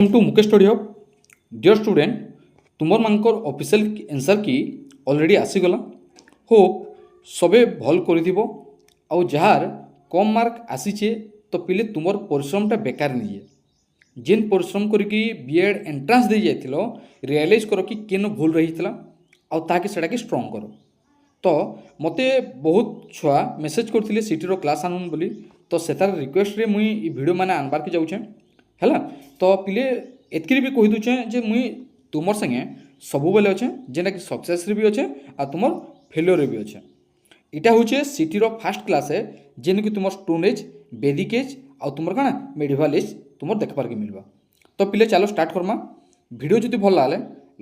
Welcome to Mukesh study hub dear student तुमर मानकर official answer key already आसीगला hope सबे भल करिथिबो आउ जहार कम मार्क आसीचे तो पिले तुमर परिश्रमटा बेकार नहीं जेन परिश्रम करके बीएड एंट्रांस दे जाइथिलो रियलाइज करो कि केन भूल रही थिला आउ ताके सेटा के स्ट्रांग करो। तो मते बहुत छुआ मेसेज करथिले सिटी रो क्लास आनुन बोली तो सेतार रिक्वेस्ट रे मुई ई वीडियो माने आनबार के जाउछे हैला। तो पिले एतकी भी कहि दूचे जे मुई तुमर संगे सबु बेले अच्छे जेना कि सक्सेस रे भी अच्छे आ तुमर फेलियर रे भी अच्छे। इटा होचे सिटी रो फर्स्ट क्लास है जेन कि तुमर स्टोन एज बेदिक एज आ तुमर काना मेडिवल एज तुमर देखबार के मिलबा। तो पिले चलो स्टार्ट करमा। वीडियो जदि भल लाले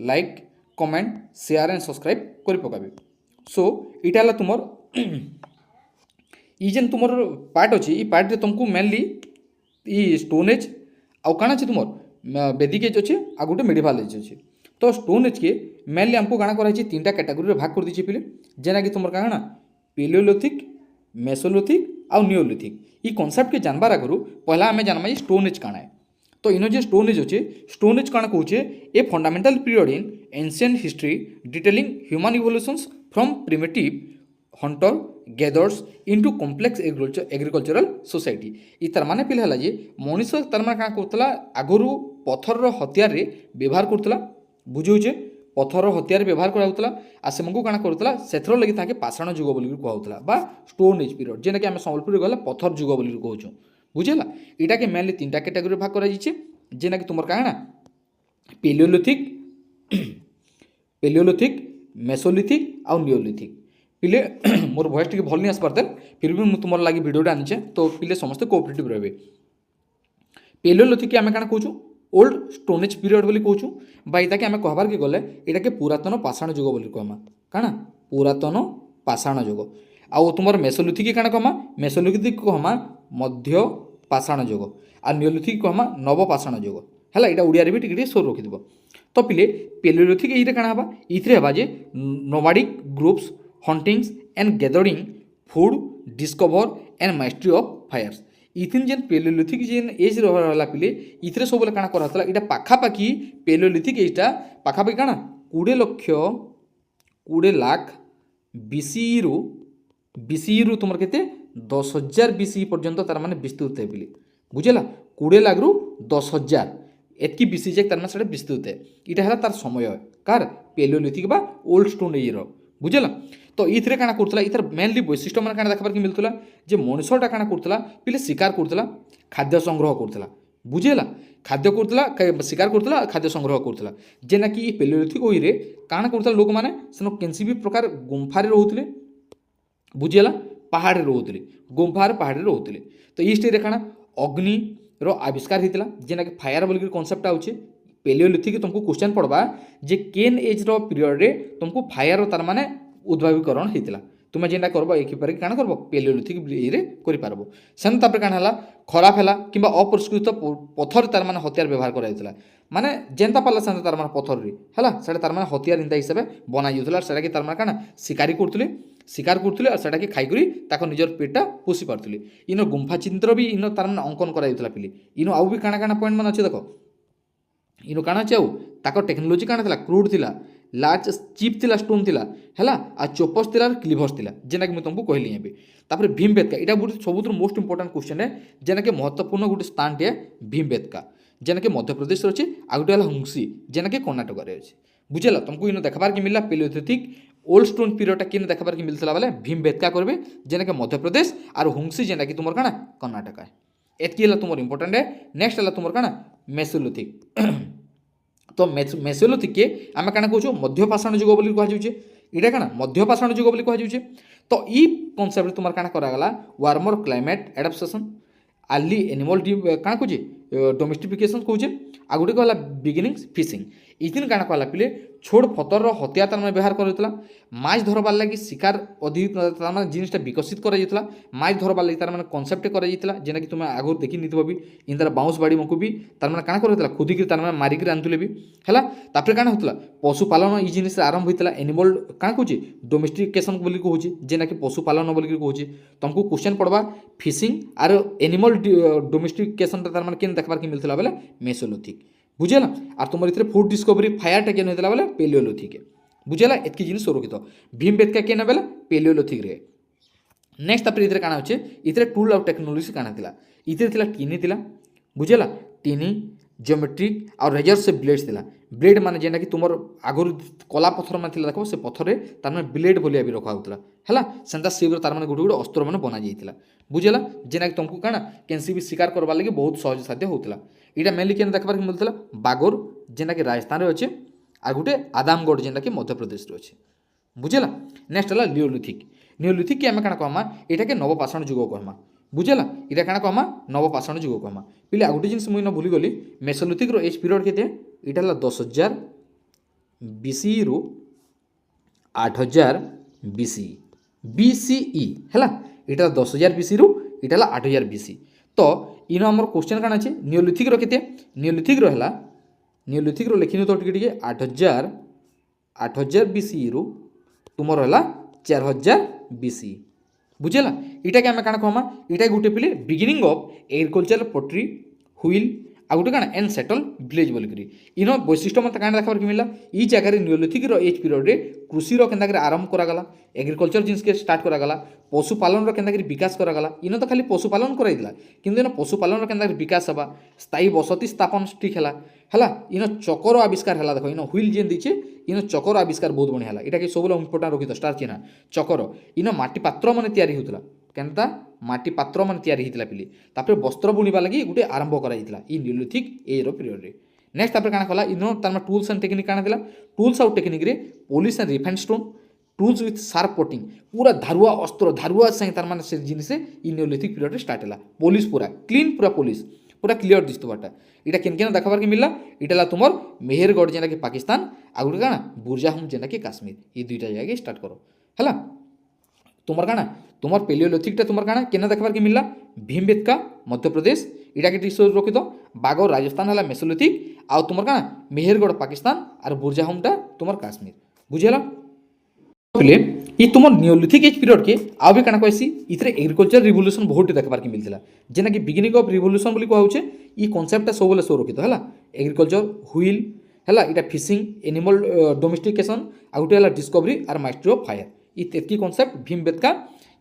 like comment share and subscribe करि पकाबे। सो इटा हला तुमर ई जेन तुमर पार्ट अछि ई पार्ट रे तुमको मेनली ई स्टोन एज आउ काना अछि तुमर बेदिक एज अछि आ गोटे मेडिवल एज अछि। तो स्टोन एज के मेनली हमको काना कराइछि तीनटा कैटेगरी रे भाग कर दिछि पिले जेना कि तुमर काना पेलियोलिथिक मेसोलिथिक आउ नियोलिथिक। ई कांसेप्ट के जानबार आगरु पहला हमें जानबा स्टोन एज काना है। तो इनो जे स्टोन एज अछि स्टोन एज काना कहूचे a fundamental period in ancient history detailing human evolutions from primitive hunter gathers into complex agricultural society. ई तार माने पिले हला जे मनुष्य तार माने का करतला आगरु पत्थर रो हथियार रे व्यवहार करतला बुझौचे पत्थर रो हथियार व्यवहार कराउतला आ सेमको काना करतला सेथरो लगी ताके पाषाण युग बोली कहउतला बा स्टोन एज पीरियड जेना कि हम संबलपुर गला पत्थर युग बोली कहउछु बुझेला। इटा के मेनली तीनटा कैटेगरी भाग करा जिचे जेना कि तुमर काना पेलियोलिथिक मेसोलिथिक आउ नियोलिथिक। पिले मोर वॉइस टिके भल नहीं आस पारते फिर भी मुझे तुमर लगी वीडियोटा आनिचे तो पिले समस्त कोऑपरेटिव रहे। पेलियोलिथिक आम क्या कहूँ ओल्ड स्टोन एज पीरियड बोली कहूँ बा इटा के आम कहबार के गले इटा के पुरातन पाषाण युग बोली कहमा काना पुरातन पाषाण युग। आउ तुमर मेसोलिथिक काना कहमा मेसोलिथिक कहमा मध्य पाषाण युग आ नियोलिथिक कहमा नव पाषाण युग है। इटा ओडिया रे भी टिके सोर रखिदिबो। तो पिले पेलियोलिथिक एइरे काना हबा इथरे हबा जे nomadic groups huntings and gathering food discover and mastery of fires. इथिन जेन पेलियोलिथिक जेन एज रहला पिले इथरे सब काना करहतला इटा पाखापाखि पेलियोलिथिक एजटा पाखापाखि काना 20 लाख बीसी रु तुमर केते 10,000 बीसी पर्यंत तार माने विस्तृत है पिले बुझेला 20 लाख रु 10,000 एतकी बीसी जे तार माने सेटा विस्तृत है। इटा हला तार समय कार पेलियोलिथिक बा ओल्ड स्टोन एज रो बुझेला। तो इथरे काना करतला इथर मेनली वैशिष्ट्य मान काना देखबार के मिलतला जे मनुष्यटा काना करतला पिले शिकार करतला खाद्य संग्रह करतला बुझेला खाद्य करतला शिकार करतला खाद्य संग्रह करतला जेना कि पेलियोलिथिक ओई रे काना करतला लोक माने सेनो केनसी भी प्रकार गुम्फा रे रहउतले बुझेला पहाड़ रे रहउतले गुम्फा रे पहाड़ रे रहउतले। तो ई स्टेज रे काना अग्नि रो आविष्कार हितला जेना कि फायर बोली कांसेप्ट आउचे पेलियोलिथिक तुमको क्वेश्चन पड़बा जे केन एज रो पीरियड रे तुमको फायर तार माने उद्भावीकरण होता तुम्हें जेनटा करब एक काण करब पेलियोलिथिक ये करि पारबो। सेन तापर काण हला खराब हला किंबा अपरिष्कृत पत्थर तार माने हथियार व्यवहार कराइतला माने जेनता पाला सेनता तार माने पत्थर रे हला सेटा तार माने हथियार इंता हिसाब बना जाउतला सेटा के तार माने काण शिकारी करथुले और सेटा के खाई करी ताको निजर पेटटा पोषि पारथुले। इनो गुम्फा चित्र भी इनो तार माने अंकन कराइतला पिले इनो आउ भी काणा पॉइंट मान अछि देखो इनो काणा अछि आउ ताको टेक्नोलॉजी काणा थिला क्रूड थिला लार्ज चिप थिला स्टोन थिला हैला आ चोपस थिला क्लीभर्स थिला जेना कि मैं तुमको कहली एबे। तापर भीमबेटका इटा गुटे सबुतर मोस्ट इंपोर्टेंट क्वेश्चन है जेना कि महत्वपूर्ण गुटे स्थान टे भीमबेटका जेना कि मध्य प्रदेश रे अछि आ गुटे हला हुंसी जेना कि कर्नाटक रे अछि बुझेला। तुमको इनो देखबार के मिलला पेलियोलिथिक ओल्ड स्टोन पीरियड केने देखबार के मिलतला वाले भीमबेटका करबे जेना कि मध्य प्रदेश और हुंसी जेना कि तुमर काना कर्नाटक है। एतकी हला तुमर इंपोर्टेंट है। नेक्स्ट हला तुमर काना मेसोलिथिक। तो मेसोलिथिक के आम क्या कहूँ मध्यपाषाण युग बोली कहुचे इटा क्या मध्यपाषाण युग बोली कहुचे। तो ई कनसेप्ट तुम क्या करागला warmer climate adaptation early animal क्या कहे डोमेस्टिफिकेशन कहुचे आ गोटे कहला बिगिनिंग्स फिशिंग इथिन काण कहला पिले छोट फतर हथियार तार व्यवहार करा माछ धरबार लगी शिकार अधिक तार माने जिनिसटा विकसित करा माछ धरबार लगी तार माने कनसेप्ट करा जेना कि तुम आगु देखि निथिबो भी इंदर बाउंस बाड़ी मको भी तार माने काण करा खुदिक तार माने मारिक आनुले भी हैला। तापर काण होतला पशुपालन ई जिनिस आरंभ होइतला एनिमल काण कहूचे डोमेस्टिकेशन बोली कहूचे जेना कि पशुपालन बोली कहूचे। तुमको क्वेश्चन पड़वा फिशिंग आर एनिमल डोमेस्टिकेशन तार माने केन देखबार के मिलतला बेले मेसोलिथिक बुझेला। आर तुम इतने फूड डिस्कवरी फायरटा केन होता बोले पेलियोलिथिक बुझेला। एतकी जिन सुरक्षित भीमबेटका केन बेला पेलियोलिथिक रे। नेक्स्ट तापर इतरे काना होचे इतरे टूल आउट टेक्नोलॉजी काना थिला इतरे थिला टीनी थिला बुझेला। टीनी जियोमेट्रिक और रेजर से ब्लेड्स थिला ब्लेड माने जेना कि तुमर आगुर कला पत्थर मान थिला देखो से पत्थर रे तार माने ब्लेड बोलिया भी रखा होतला हैला सेंता सेव तार माने गुटे गुटे अस्त्र माने बना जाइतिला बुझेला। जेना कि तुमको काना केनसी भी शिकार करबा लागि बहुत सहज साध्य होतला। इटा मेनली केन देखबार के मिलतला बागोर जेना कि राजस्थान रे अछि आ गुटे आदामगढ़ जेना कि मध्य प्रदेश रे अछि बुझेला। नेक्स्ट हला नियोलिथिक नियोलिथिक के आमे काना कहमा एटा के नवपाषाण युग कहमा बुझेला। इटा काना कहमा नवपाषाण युग कहमा पिले आ गुटे जिंस मुई न भूली गली मेसोलिथिक रो एज पीरियड केते इटा हला 10000 बीसी रु 8000 बीसी बीसीई हैला। इटा 10000 बीसी रु इटा हला 8000 बीसी। तो इन हमर क्वेश्चन काना अछि नियोलिथिक रो केते नियोलिथिक रो हला नियोलिथिक रो लिखिनु तो टिके 8000 बीसी रु तुमर हला 4000 बीसी बुझेला। इटा के आमे काना कहमा इटा गुटे पिले बिगिनिंग ऑफ एग्रीकल्चर पोट्री हुइल आ गुटे काना एन सेटल विलेज बोलकरी इन वैशिष्ट्य मत काना देखबार के मिला ई जगह रे नियोलिथिक रो एज पीरियड रे कृषि रो केनता करे आरंभ करा गला एग्रीकल्चर जिंस के स्टार्ट करा गला पशुपालन रो केनता करे विकास करा गला इन तो खाली पशुपालन कराइदिला किंतु इन पशुपालन रो केनता करे विकास हबा स्थायी बसति स्थापन ठीक हैला हैला। इन चकर आविष्कार हैला देखो इन हुइल जेन दिचे इन चकर आविष्कार बहुत बढ़िया हैला। इटा के सबले इंपोर्टेंट रखितो स्टार चिन्ह चकर इन माटी पात्र माने तयारी होतला केनता माटी पात्र माने तयारी हितला पिली तापर वस्त्र बुनिबा लागि गुटे आरंभ कराइतला ई नियोलिथिक एज रो पीरियड रे। नेक्स्ट तापर काना कला इन तारमा टूल्स एंड टेक्निक काना दिला टूल्स आउट टेक्निक रे polish and refined stone tools with sharp Ponting पूरा धारुआ अस्त्र धारुआ से तार माने से जिनिस ई नियोलिथिक पीरियड रे स्टार्ट हैला पॉलिश पूरा क्लीन पूरा पॉलिश पूरा क्लियर दिस्तबाटा। इटा केन केन देखबार के मिलला इटाला तुमर मेहरगढ़ जेना कि पाकिस्तान आ गुटे काना बुरजाहम जेना कि कश्मीर ई दुईटा जगह स्टार्ट करो हैला। तुमर काना तुमर पेलियोलिथिकटा तुमर काना केना देखबार के मिलला भीमबेटका मध्य प्रदेश इटा के टिसो रखितो बागोर राजस्थान हला मेसोलिथिक आ तुमर काना मेहरगढ़ पाकिस्तान और बुरजाहमटा तुमर कश्मीर बुझेला। पिले ई तुमर नियोलिथिक एज पीरियड के आ भी काना कहसी इतरे एग्रीकल्चर रिवोल्यूशन बहुत देखबार के मिलथिला जेना कि बिगिनिंग ऑफ रिवोल्यूशन बोली कहौ छे ई कांसेप्टटा सबले सो रखितो हैला एग्रीकल्चर हुइल हैला इटा फिशिंग एनिमल डोमेस्टिकेशन आ गुटे हला डिस्कवरी और मास्टरी ऑफ फायर ई एतकी कांसेप्ट भीमबेटका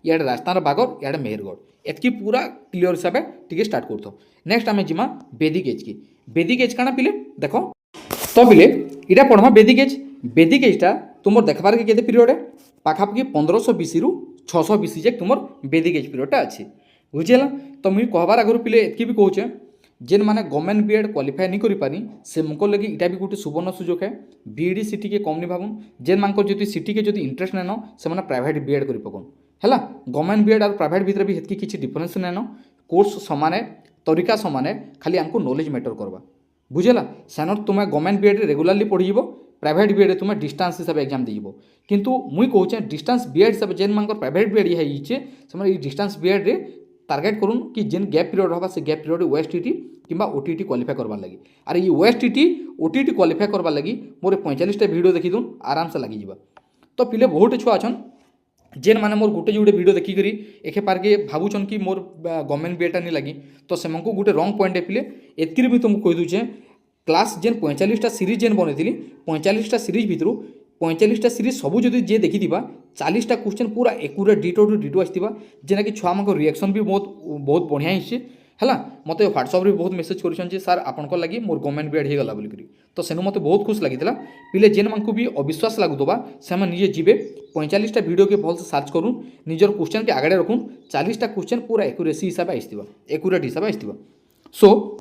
इयाडे राजस्थान बागोर इयाडे मेहरगढ़ एतकी पूरा क्लियर हिसाब टिके स्टार्ट करतो। नेक्स्ट आमे जिमा वैदिक एज काना पिले देखो तो पिले इटा पढ़मा वैदिक एजटा तुमर देखबार के केते पीरियड है पाखापाखि 1500 बीसी रु 600 बीसी जे तुमर वैदिक एज पीरियडटा अछि बुझेला। तो मुई कहबार आगु पिले एतकी भी कहूचे जेन माने गवर्नमेंट बीएड क्वालिफाई नहीं करि पारी से मको लगी इटा भी गुटे सुवर्ण सुजोग है बीईडी सीटी के कम नहीं भाबुन जेन मानको जदि सीटी के जदि इंटरेस्ट नै न से माने प्राइवेट बीएड करि पकोन हैला। गवर्नमेंट बीएड और प्राइवेट भीतर भी हेतकी किछि डिफरेंस नै न कोर्स समान है तरीका समान है खाली आमको नॉलेज मैटर करबा बुझेला। सेनर तुम गवर्नमेंट बीएड रेगुलारली पढ़ीब प्राइवेट बीएड तुम डिस्टेंस हिसाब एग्जाम देजिबो किंतु मुई कहूचे डिस्टेंस बीएड हिसाब जेन मानकर प्राइवेट बीएड है इचे से डिस्टेंस बीएड रे टार्गेट करूँ कि जेन गैप पीरियड होगा से गैप पीरियड ओएसटीटी किंबा ओटीटी क्वालिफाई करबार लगी और ये ओएसटीटी ओटीटी क्वालिफाई करबार लगी मोर 45टा वीडियो देखी दून आराम से लगी जावा। तो पिले बहुत छुआ अच्छन जेन माने मोर गुटे जुटे वीडियो देखी करी एखे पार के भावुचन कि मोर गवर्नमेंट बीएडटा नहीं लगी तो से गुटे रंग पॉइंट पिले एतकी भी तुमको कही दूचे क्लास जेन 45टा सीरीज जेन बनई 45टा सीरीज भितर 45टा सीरीज सबू जदि जे देखी 40टा क्वेश्चन पूरा एक्यूरेट डिटो टू डिटो आसथिबा जेना कि छुआ मानक रिएक्शन भी बहुत बढ़िया हिस्से हैला। मते व्हाट्सएप रे बहुत मेसेज करिसन जे सर आपनक लागि मोर गवर्नमेंट बीएड हे गला बोली करी तो सेनु मते बहुत खुश लागितला। पिले जेन मानकु भी अविश्वास लागुतबा से हम निजे जिबे 45टा वीडियो के भल से सर्च करूँ निजर क्वेश्चन के आगड़े रखूँ 40टा क्वेश्चन पूरा एक्यूरेसी हिसाब आसथिबा एक्यूरेट हिसाब आसथिबा। सो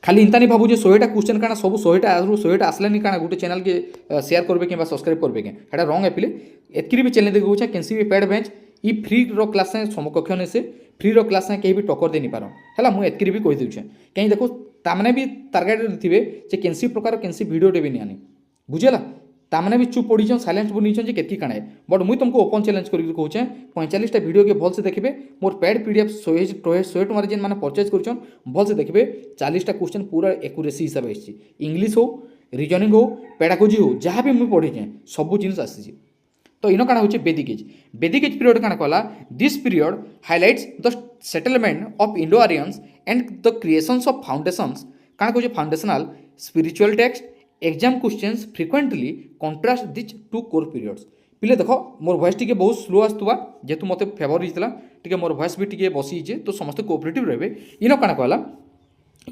खाली इंता नहीं भावु 100टा क्वेश्चन काना सब 100टा आसलानी काना गोटे चैनल के शेयर करबे कि सब्सक्राइब करबे के हेटा रंग है पिले एतकी भी चैनल देखो कैंसी भी पैड बेंच ई फ्री रो क्लास से समकक्ष ने से फ्री रो क्लास से कहीं भी टक्कर दे नहीं पारो हैला। मु एतकी भी कहि देउछे कहीं देखो तामने भी टारगेट थिबे जे कैंसी प्रकार कैंसी वीडियो टे भी नहीं आनी बुझेला तामने भी चुप पड़ीछन silent बनीछन J Ketaki Kane but मुई तुमको ओपन चैलेंज करके कहूचे 45टा वीडियो के भल से देखबे मोर पैड पीडीएफ 100 टमार जेन माने परचेज करछन भल से देखबे 40टा क्वेश्चन पूरा एक्यूरेसी हिसाब आछि इंग्लिश हो रीजनिंग हो पेडागोजी हो जहाँ भी मुई पढ़ी सब जिनिस आसी। तो इन काना होचे वैदिक एज पीरियड काना कहला this period highlights the settlement of Indo Aryans and the creations of foundations काना कहूचे foundational spiritual text exam questions frequently contrast this two core periods पिले देख मोर वॉइस टी बहुत स्लो आसुवा जेहेतु मत फेवर होता टी मोर वॉइस भी टी बसीचे तो समस्त कोऑपरेटिव रहे इन कण कहला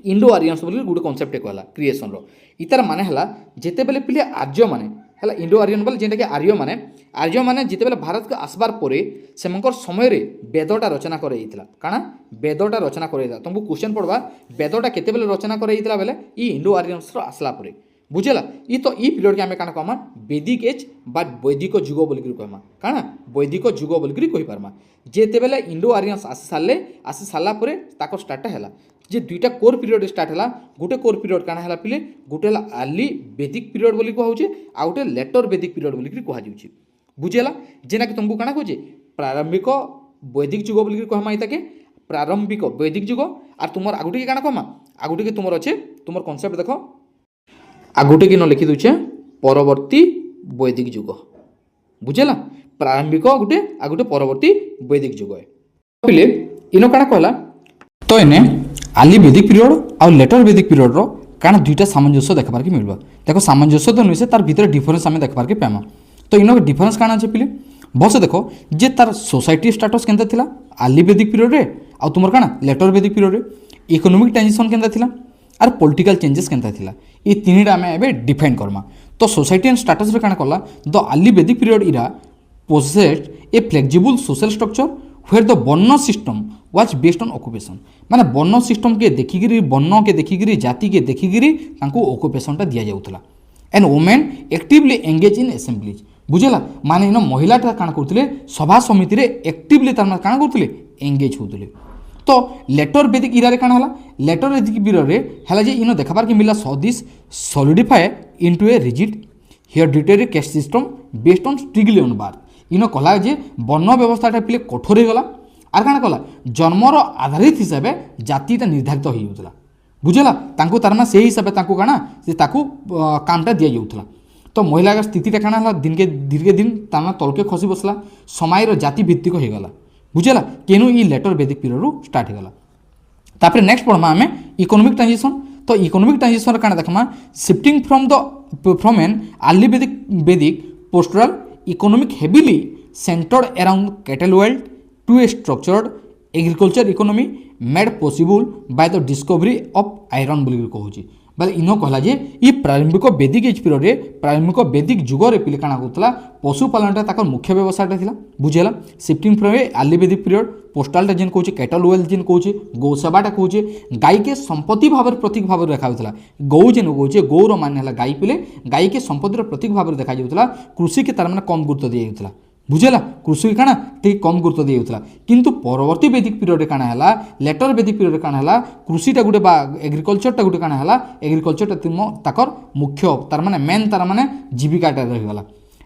इंडो आर्यन्स बोली गोटे कनसेप्ट कहला क्रिएसन इतार माने हला जेते बेले पिले आर्य माने हला इंडो आर्यन बोले जेनटा कि आर्य माने जेते बेले भारत को आसबार परे सेमंकर समय रे वेदटा रचना करैतिला काना वेदटा रचना करैतिला तुमको क्वेश्चन पड़वा वेदटा केते बेले रचना करैतिला बेले ई इंडो आर्यन्स रो आसला परे बुझेला ई तो ई पीरियड के आमे काना कहमा वैदिक एज बा वैदिक जुग बोली कहमा काना वैदिक जुग बोली कहि पारमा जेते बेले इंडो आर्यन्स आसी साला परे ताको स्टार्ट हैला जे दुईटा कोर पीरियड स्टार्ट है गोटे कोर पीरियड काना है पिले गोटे है अर्ली वैदिक पीरियड बोली कहुचे आ गोटे लेटर वैदिक पीरियड बोली कहुचे बुझेला जेना कि तुमको काना कहुचे प्रारंभिक वैदिक जुग बोली कहमा इताके प्रारंभिक वैदिक जुग और तुम आगुटे के काना कहमा आगुटे के तुम अच्छे तुम कनसेप्ट देख आगुटे के न लिखि दूचे परवर्ती वैदिक जुग बुझेला प्रारंभिक गोटे आगुटे परवर्ती वैदिक जुग पिले इन काना कहला तो इने आली वैदिक पीरियड आ लेटर वैदिक पीरियड रो कारण दुईटा सामंजस्य देखबार के मिलबा देखो सामंजस्य तो नुसे तार भीतर डिफरेंस आमे देखबार के पामा तो इनो डिफरेंस काना छै पिले बस देखो जे तार सोसाइटी स्टेटस केनता थिला आली वैदिक पीरियड रे आ तुमर काना लेटर वैदिक पीरियड रे इकोनॉमिक ट्रांजिशन केनता थिला आर पॉलिटिकल चेंजेस केनता थिला ई तीनटा आमे एबे डिफाइन करमा तो सोसाइटी एंड स्टेटस रे काना करला द आली Vedic period era possessed a flexible social structure where the Varna system was based on occupation माने वर्ण सिस्टम के देखिकी वर्ण के देखिकी जाति के देखिकी ऑक्युपेशनटा दिया जाउतला and women actively engage in assemblies बुझेला माने इन महिलाटा काण करथिले सभा समिति रे एक्टिवली तार काण करथिले एंगेज होतले तो लेटर वैदिक इरा रे काण हला लेटर वैदिक पीरियड रे हला जे इन देखाबार के मिला this solidify into a rigid hereditary caste system based on strictly on birth इन कहला जे वर्ण व्यवस्थाटा पिले कठोर हो गला आर काण कला जन्मर आधारित हिसाब से जातिटा निर्धारित हो जाता बुझेला तांको तारमा से हिसाब से काना से ताकू कामटा दिया जाउथला तो महिला स्थितिटा काना हला दिन के धीरे दिन ताना तलके खसी बसला समय जाति भित्तिक हो गला बुझेला केनु ई लेटर वैदिक पीरियड रू स्टार्ट हो गला तापर नेक्स्ट पढ़मा आमे इकोनॉमिक ट्रांजिशन तो इकोनॉमिक ट्रांजिशन काना देखमा शिफ्टिंग फ्रॉम एन अर्ली वैदिक postural economic heavily centered around cattle world to a structured agriculture economy made possible by the discovery of iron बोली कहूँ बाल इन कहला जे ये प्रारंभिक वैदिक एज पीरियड रे प्रारंभिक वैदिक जुग रे पिले काना होतला पशुपालनटा ताकर मुख्य व्यवसायटा थिला बुझेला शिफ्टिंग फ्रॉम अर्ली वैदिक पीरियड पोस्टालटा जेन कहूँ कैटल वेल्थ जेन कहूँ गौसेवाटा कहूँ गाय के संपत्ति भाव प्रतीक भाव देखा होता गौ जेन कहूँ गौर मान है गाय पिले गाय के संपत्तिर प्रतीक भाव देखा जाता कृषि के तार कम गुरुत्व दिया जाता बुझेला कृषि काना टे कम गुरुत्व दिया जाता किंतु परवर्ती वैदिक पीरियड काना है लेटर वैदिक पीरियड काना है कृषिटा गोटे एग्रिकल्चरटा गोटे काना है एग्रिकल्चरटा तुम ताकर मुख्य तार माने मेन तार माने जीविकाटा रहीगला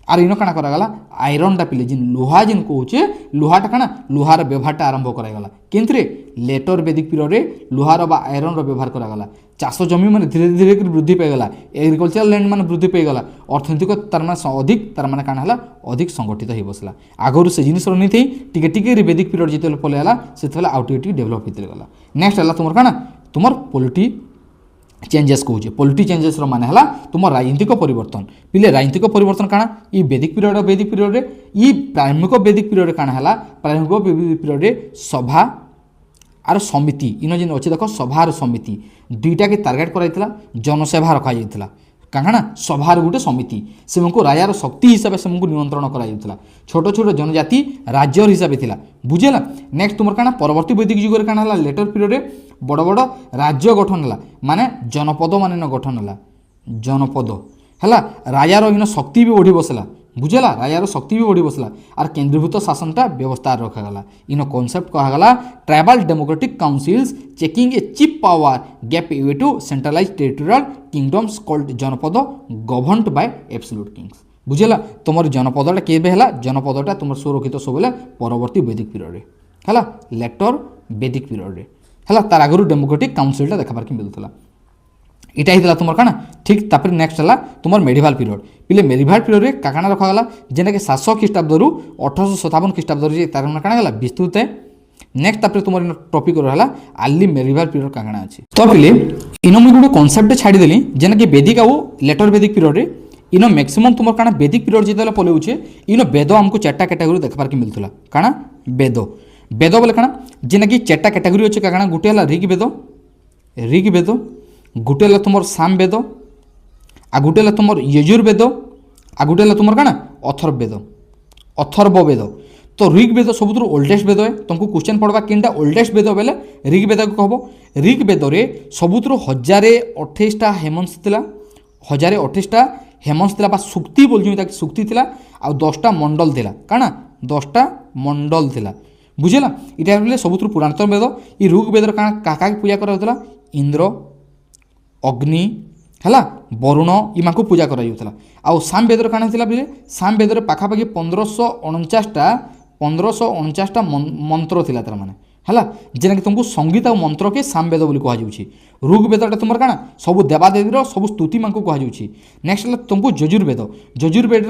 आर इन काना करागला आयरनटा पिले जिन लोहा जिन कहूचे लोहाटा काना लोहार व्यवहारटा आरंभ करागला किंतु लेटर वैदिक पीरियड रे लोहार बा आयरन व्यवहार करागला चाष जमी माने धीरे धीरे वृद्धि पाईगला एग्रिकल्चर लैंड माने वृद्धि पाईगला अर्थनैतिक तार माने अधिक तार माने काना हला अधिक संगठित हो बसला आगरु से जिनिस नहीं थी टिके टिके वैदिक पीरियड जिते पलैला से आउ टिके डेभलप होते गला नेक्स्ट है तुम काना तुम पॉलिटी चेंजेस कहूँ पॉलिटी चेंजेस माने हला तुम राजनीतिक परिवर्तन पिले राजनीतिक परिवर्तन काना ई वैदिक पीरियड रे ई प्रारंभिक वैदिक पीरियड काना हला प्रारंभिक वैदिक पीरियड रे सभा आर समिति इन जेन अच्छे देख सभा और समिति दुईटा के टार्गेट कराइला जनसेवा रखा जाइला काना सभार गोटे समिति से राजार शक्ति हिसाब से नियंत्रण कराइला छोट छोट जनजाति राज्य हिसाब से बुझेला नेक्स्ट तुम काना परवर्ती वैदिक जुग काना हला लेटर पीरियड रे बड़ बड़ राज्य गठन है माने जनपद मान गठन है जनपद है राजार इन शक्ति भी बढ़ी बसला बुझेला राजार शक्ति भी बढ़ी बसला आर केन्द्रीभूत शासनटा व्यवस्था रखागला इन कॉन्सेप्ट कहगला tribal democratic councils checking a chief power gave way to centralise territorial kingdoms called janapada governed by absolute kings बुझेला तुम जनपदटा केबे हला जनपदटा तुम सुरक्षित सब परवर्ती वैदिक पीरियड रे हला लेटर वैदिक पीरियड रे हला तार आगु डेमोक्रेटिक काउंसिलटा देखाबार के मिलूला इटा ही तुम काना ठीक तापर नेक्स्ट है तुम मेडिवाल पीरियड पिले मेडिवाल पीरियड रे काकाना रखागला जेना कि 700 ख्रीष्टाब्द रु 1857 ख्रीष्टाब्द रे तार काना गला विस्तृत नेक्स्ट तापर तुम टॉपिक रहा आर्ली मेडिवल पीरियड काଣା अच्छी। तो पिले इन मुझे गोटे कनसेप्ट छाड़देली जेना कि वेदिक आउ later Vedic period in maximum तुम काଣା वेदिक पीरियड जिते पलौचे इन वेद आमको 4टा कैटेगोरी देखबार के मिलता काଣା वेद वेद बोले काଣା जेना कि 4टा कैटेगोरी अच्छे काଣା गोटे है ऋग्वेद गोटे है तुम साम वेद आ गोटे है तुम यजुर्वेद आ गोटे है तुम काଣା अथर्ववेद। तो ऋग्वेद सब ओल्डेस्ट वेद है तुमको क्वेश्चन पड़वा किनटा ओल्डेस्ट वेद बेले ऋग्वेद को कह ऋग्वेद सबुठ 1028टा हेमंस थिला 1028टा हेमंस थिला सुक्ति बोलछुं सुक्ति थिला आ 10टा मंडल थिला काଣା 10टा मंडल थिला बुझेला इटा बोले सबुठ पुरातन वेद। ई ऋग्वेद काଣା काका पूजा करा इंद्र अग्नि है वरुण इमा को पूजा करा आउ साम वेदर काଣା थिला बोले साम वेदर पाखापाखि 1549टा मंत्र थिला तार माने है जेना कि तुमको संगीत और मंत्र के साम वेद बोली कहुच्छी। ऋग्वेदटा तुम काଣା सब देवादेवी सब स्तुति मानक कहुच्छी। नेक्स्ट है तुमको यजुर्वेद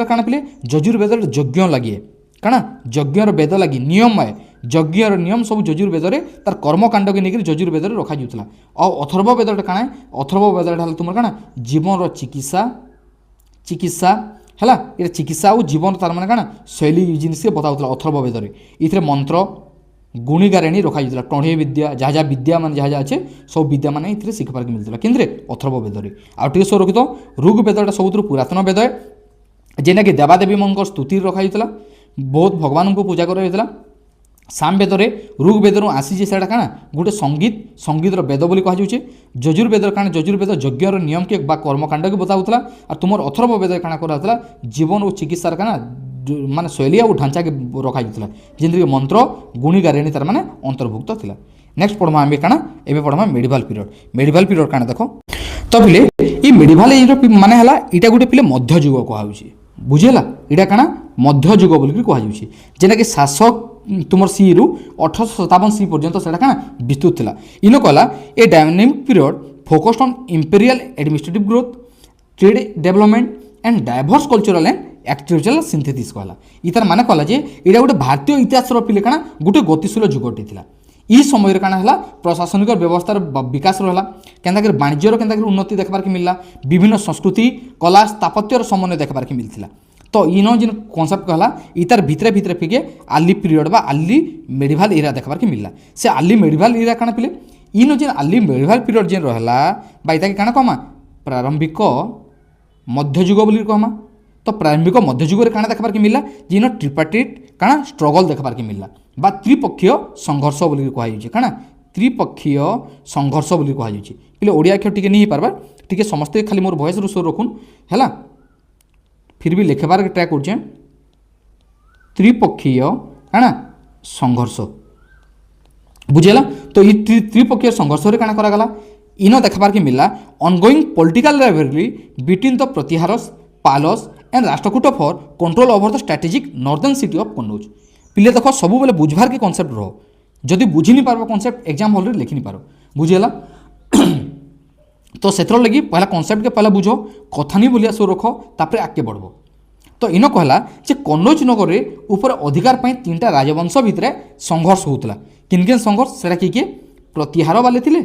काଣା पिले यजुर्वेद यज्ञ लगे काଣା यज्ञर वेद लगी नियम है यज्ञर नियम सब यजुर्वेद तार कर्मकांड के लेकर यजुर्वेद रखा जाऊला। और अथर्ववेद काଣା अथर्ववेद तुम काଣା जीवन चिकित्सा है ये चिकित्सा और जीवन तार मैंने काଣା शैली जिनस बताऊला अथर्ववेद ये मंत्र गुणीगारेणी रखा जाऊला टढ़े विद्या जहाँ जहाँ विद्या मान जहाँ जहाँ अच्छे सब विद्या मान ये शिखबार के मिलता कि अथर्ववेद आगे सब रखी तो ऋग्वेदटा सब पुरातन वेद है जेना कि देवादेवी मन स्तुति रखा जाऊला बहुत भगवान को पूजा कर साम वेदरे ऋग्वेद आसी से काଣା गोटे संगीतर वेद बोली कहुच्छे। यजुर्वेद काଣା यजुर्वेद यज्ञर नियम के कर्मकांड के बताऊला और तुम अथर्ववेद काଣା कराला जीवन और चिकित्सार काଣା माने शैली और ढांचा के रखा जाऊला जमीक मंत्र गुणीगारेणी तार माने अंतर्भुक्त थिला। नेक्स्ट पढ़मा आम काଣା एबे पढ़मा मेडिवल पीरियड काଣା देख तो पिले ये मेडिवल माने हला इटा गोटे पिले मध्ययुग कहुच्छे बुझेला इटा काଣା मध्ययुग बोलिक कहुच्छे जेना कि शासक तुम सी रु 1857 सी पर्यंत से काଣା विस्तृत थिला। इन कहला a dynamic period focused on imperial administrative growth trade development and diverse cultural and activity synthesis कहला इतार माने कहला जे एटा गोटे भारतीय इतिहास पिले काଣା गोटे गतिशील जुगटे थिला। ई समय काଣା हला प्रशासनिक व्यवस्थार विकास रहा केनता कर वाणिज्यर केनता कर उन्नति देखबार के मिलला विभिन्न संस्कृति कला स्थापत्यर समन्वय देखबार के मिलथिला। तो इन जिन कनसेप्ट कहला इतार भितरे भितरे फिके आर्ली पीरियड बा आर्ली मेडिवल एरा देखबार के मिलला। से आर्ली मेडिवल एरा काଣା पिले इन जिन आर्ली मेडिवल पीरियड जिन रहला बा इता के काଣା कहमा प्रारंभिक मध्ययुग बोली कहमा। तो प्रारंभिक मध्ययुग रे काଣା देखबार के मिलला जिन ट्रिपार्टिट काଣା स्ट्रगल देखबार के मिलला बा त्रिपक्षीय संघर्ष बोली कहा जाउछि काଣା त्रिपक्षीय संघर्ष बोली कहा जाउछि। पिले ओडिया अक्षर टिके नहीं पारबा टिके समस्ते खाली मोर वॉइस रो रखुन हैला फिर भी लिखबार के ट्राए कर त्रिपक्षीय काଣା संघर्ष बुझेला। तो ये त्रिपक्षीय संघर्ष रे काଣା करागला इन देखबार के मिलला ongoing political rivalry between the Pratiharas Palas and Rashtrakuta for control over the strategic northern city of Kannauj. पिले देख सब बेले बुझबार के कॉन्सेप्ट रहो जदि बुझी नहीं पारबो कॉन्सेप्ट एग्जाम हॉल रे लिखि नहीं पारो बुझेला। तो सेतर लगी पहला कॉन्सेप्ट के पहला बुझो कथा नहीं बोलिया सो रखो तापर आगे बढ़बो। तो इन कहला जे कन्नौज नगर रे ऊपर अधिकार पाई 3टा राजवंश भितरे संघर्ष होउतला किन किन संघर्ष सेटा किए प्रतिहार वाले थिले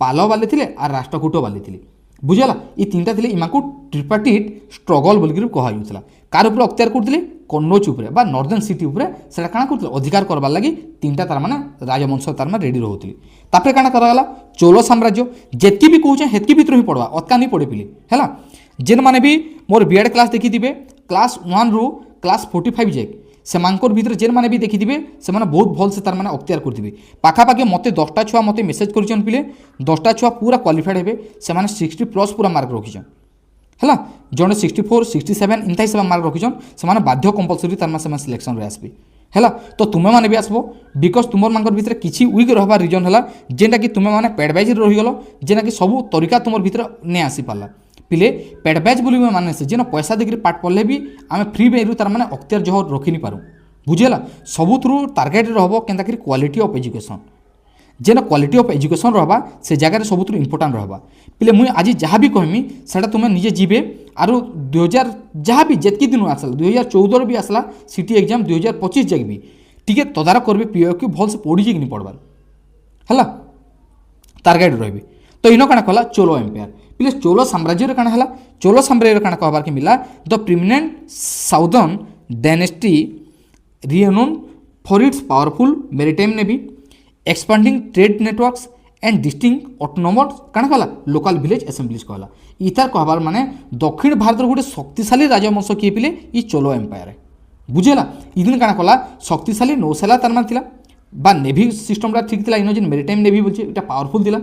पाल वाले थिले और राष्ट्रकूट वाले थिले बुझला। ये 3टा थिले इमा को ट्रिपार्टिट स्ट्रगल बोलिक कहा जाउतला कार ऊपर अख्तियार करथिले कन्नौज ऊपर बा नॉर्दर्न सिटी ऊपर सेटा काଣା करथिले अधिकार करबार लागि 3टा तार माने राजवंश तार माने रेडी रहउतली। तापर काଣା करागला चोल साम्राज्य जेतकी भी कहूचे हेतकी भितर ही पड़वा अतका नहीं पड़े पिले हैला। जेन माने भी मोर बीएड क्लास देखिथिबे क्लास 1 रु क्लास 45 जाए सेमानकर भितर जेन माने भी देखिथिबे से माने बहुत भल से तार माने अख्तियार करथिबे पाखापाखि मते 10टा छुआ मते मेसेज करिछन पिले 10टा छुआ पूरा क्वालिफाइड हेबे से माने 60+ पूरा मार्क रखिछन हैला जने 64 67 इंता हिसाब मार्क रखिछन से माने बाध्य कंपलसरी तार माने सिलेक्शन रे आसबे हैला। तो तुमे माने भी आसबो बिकज तुमर मानकर भितर किछि वीक रहबा रीजन हैला जेनटा कि तुमे माने पेड वाइज रहि गेलो जेना कि सब तरीका तुमर भितर ने आसी पाला पिले पेड बैच बोली माने से जेन पैसा देकर पाठ पढ़ले भी आम फ्री बेरु तार माने अख्तियार जह रखी नहीं पारूँ बुझेला। सबू थ्रु टार्गेट रहबो केनता करी क्वालिटी ऑफ एजुकेशन जेन क्वालिटी ऑफ एजुकेशन रहबा से जगह सब थ्रु इंपोर्टेंट रहबा पिले मुई आज जहाँ भी कहमी सेटा तुमे निजे जीवे आरो 2000 जहाँ भी जेतकी दिन आसला 2014 भी आसला सिटी एग्जाम 2025 जाक भी टिके तदारख करबे पीओ के भल से पढ़ी कि नहीं पढ़बार है तार गाइड रही। तो इन काण कला चोलो एम्पायर प्लीज चोलो साम्राज्य काण है चोलो साम्राज्य काण कहबार के मिला the prominent southern dynasty renowned for its powerful maritime navy expanding trade networks and distinct autonomous काण कहला लोकल विलेज असेंबलीज कहला। इतार कहबार माने दक्षिण भारत गोटे शक्तिशाली राजवंश किए पिले ई चोलो एम्पायर बुझेला। इदिन काण कला शक्तिशाली नौसेना तार मान थिला बा नेभी सिस्टमटा ठीक थिला इन जेन मेरीटाइम नेभी बोलछे एटा पावरफुल थिला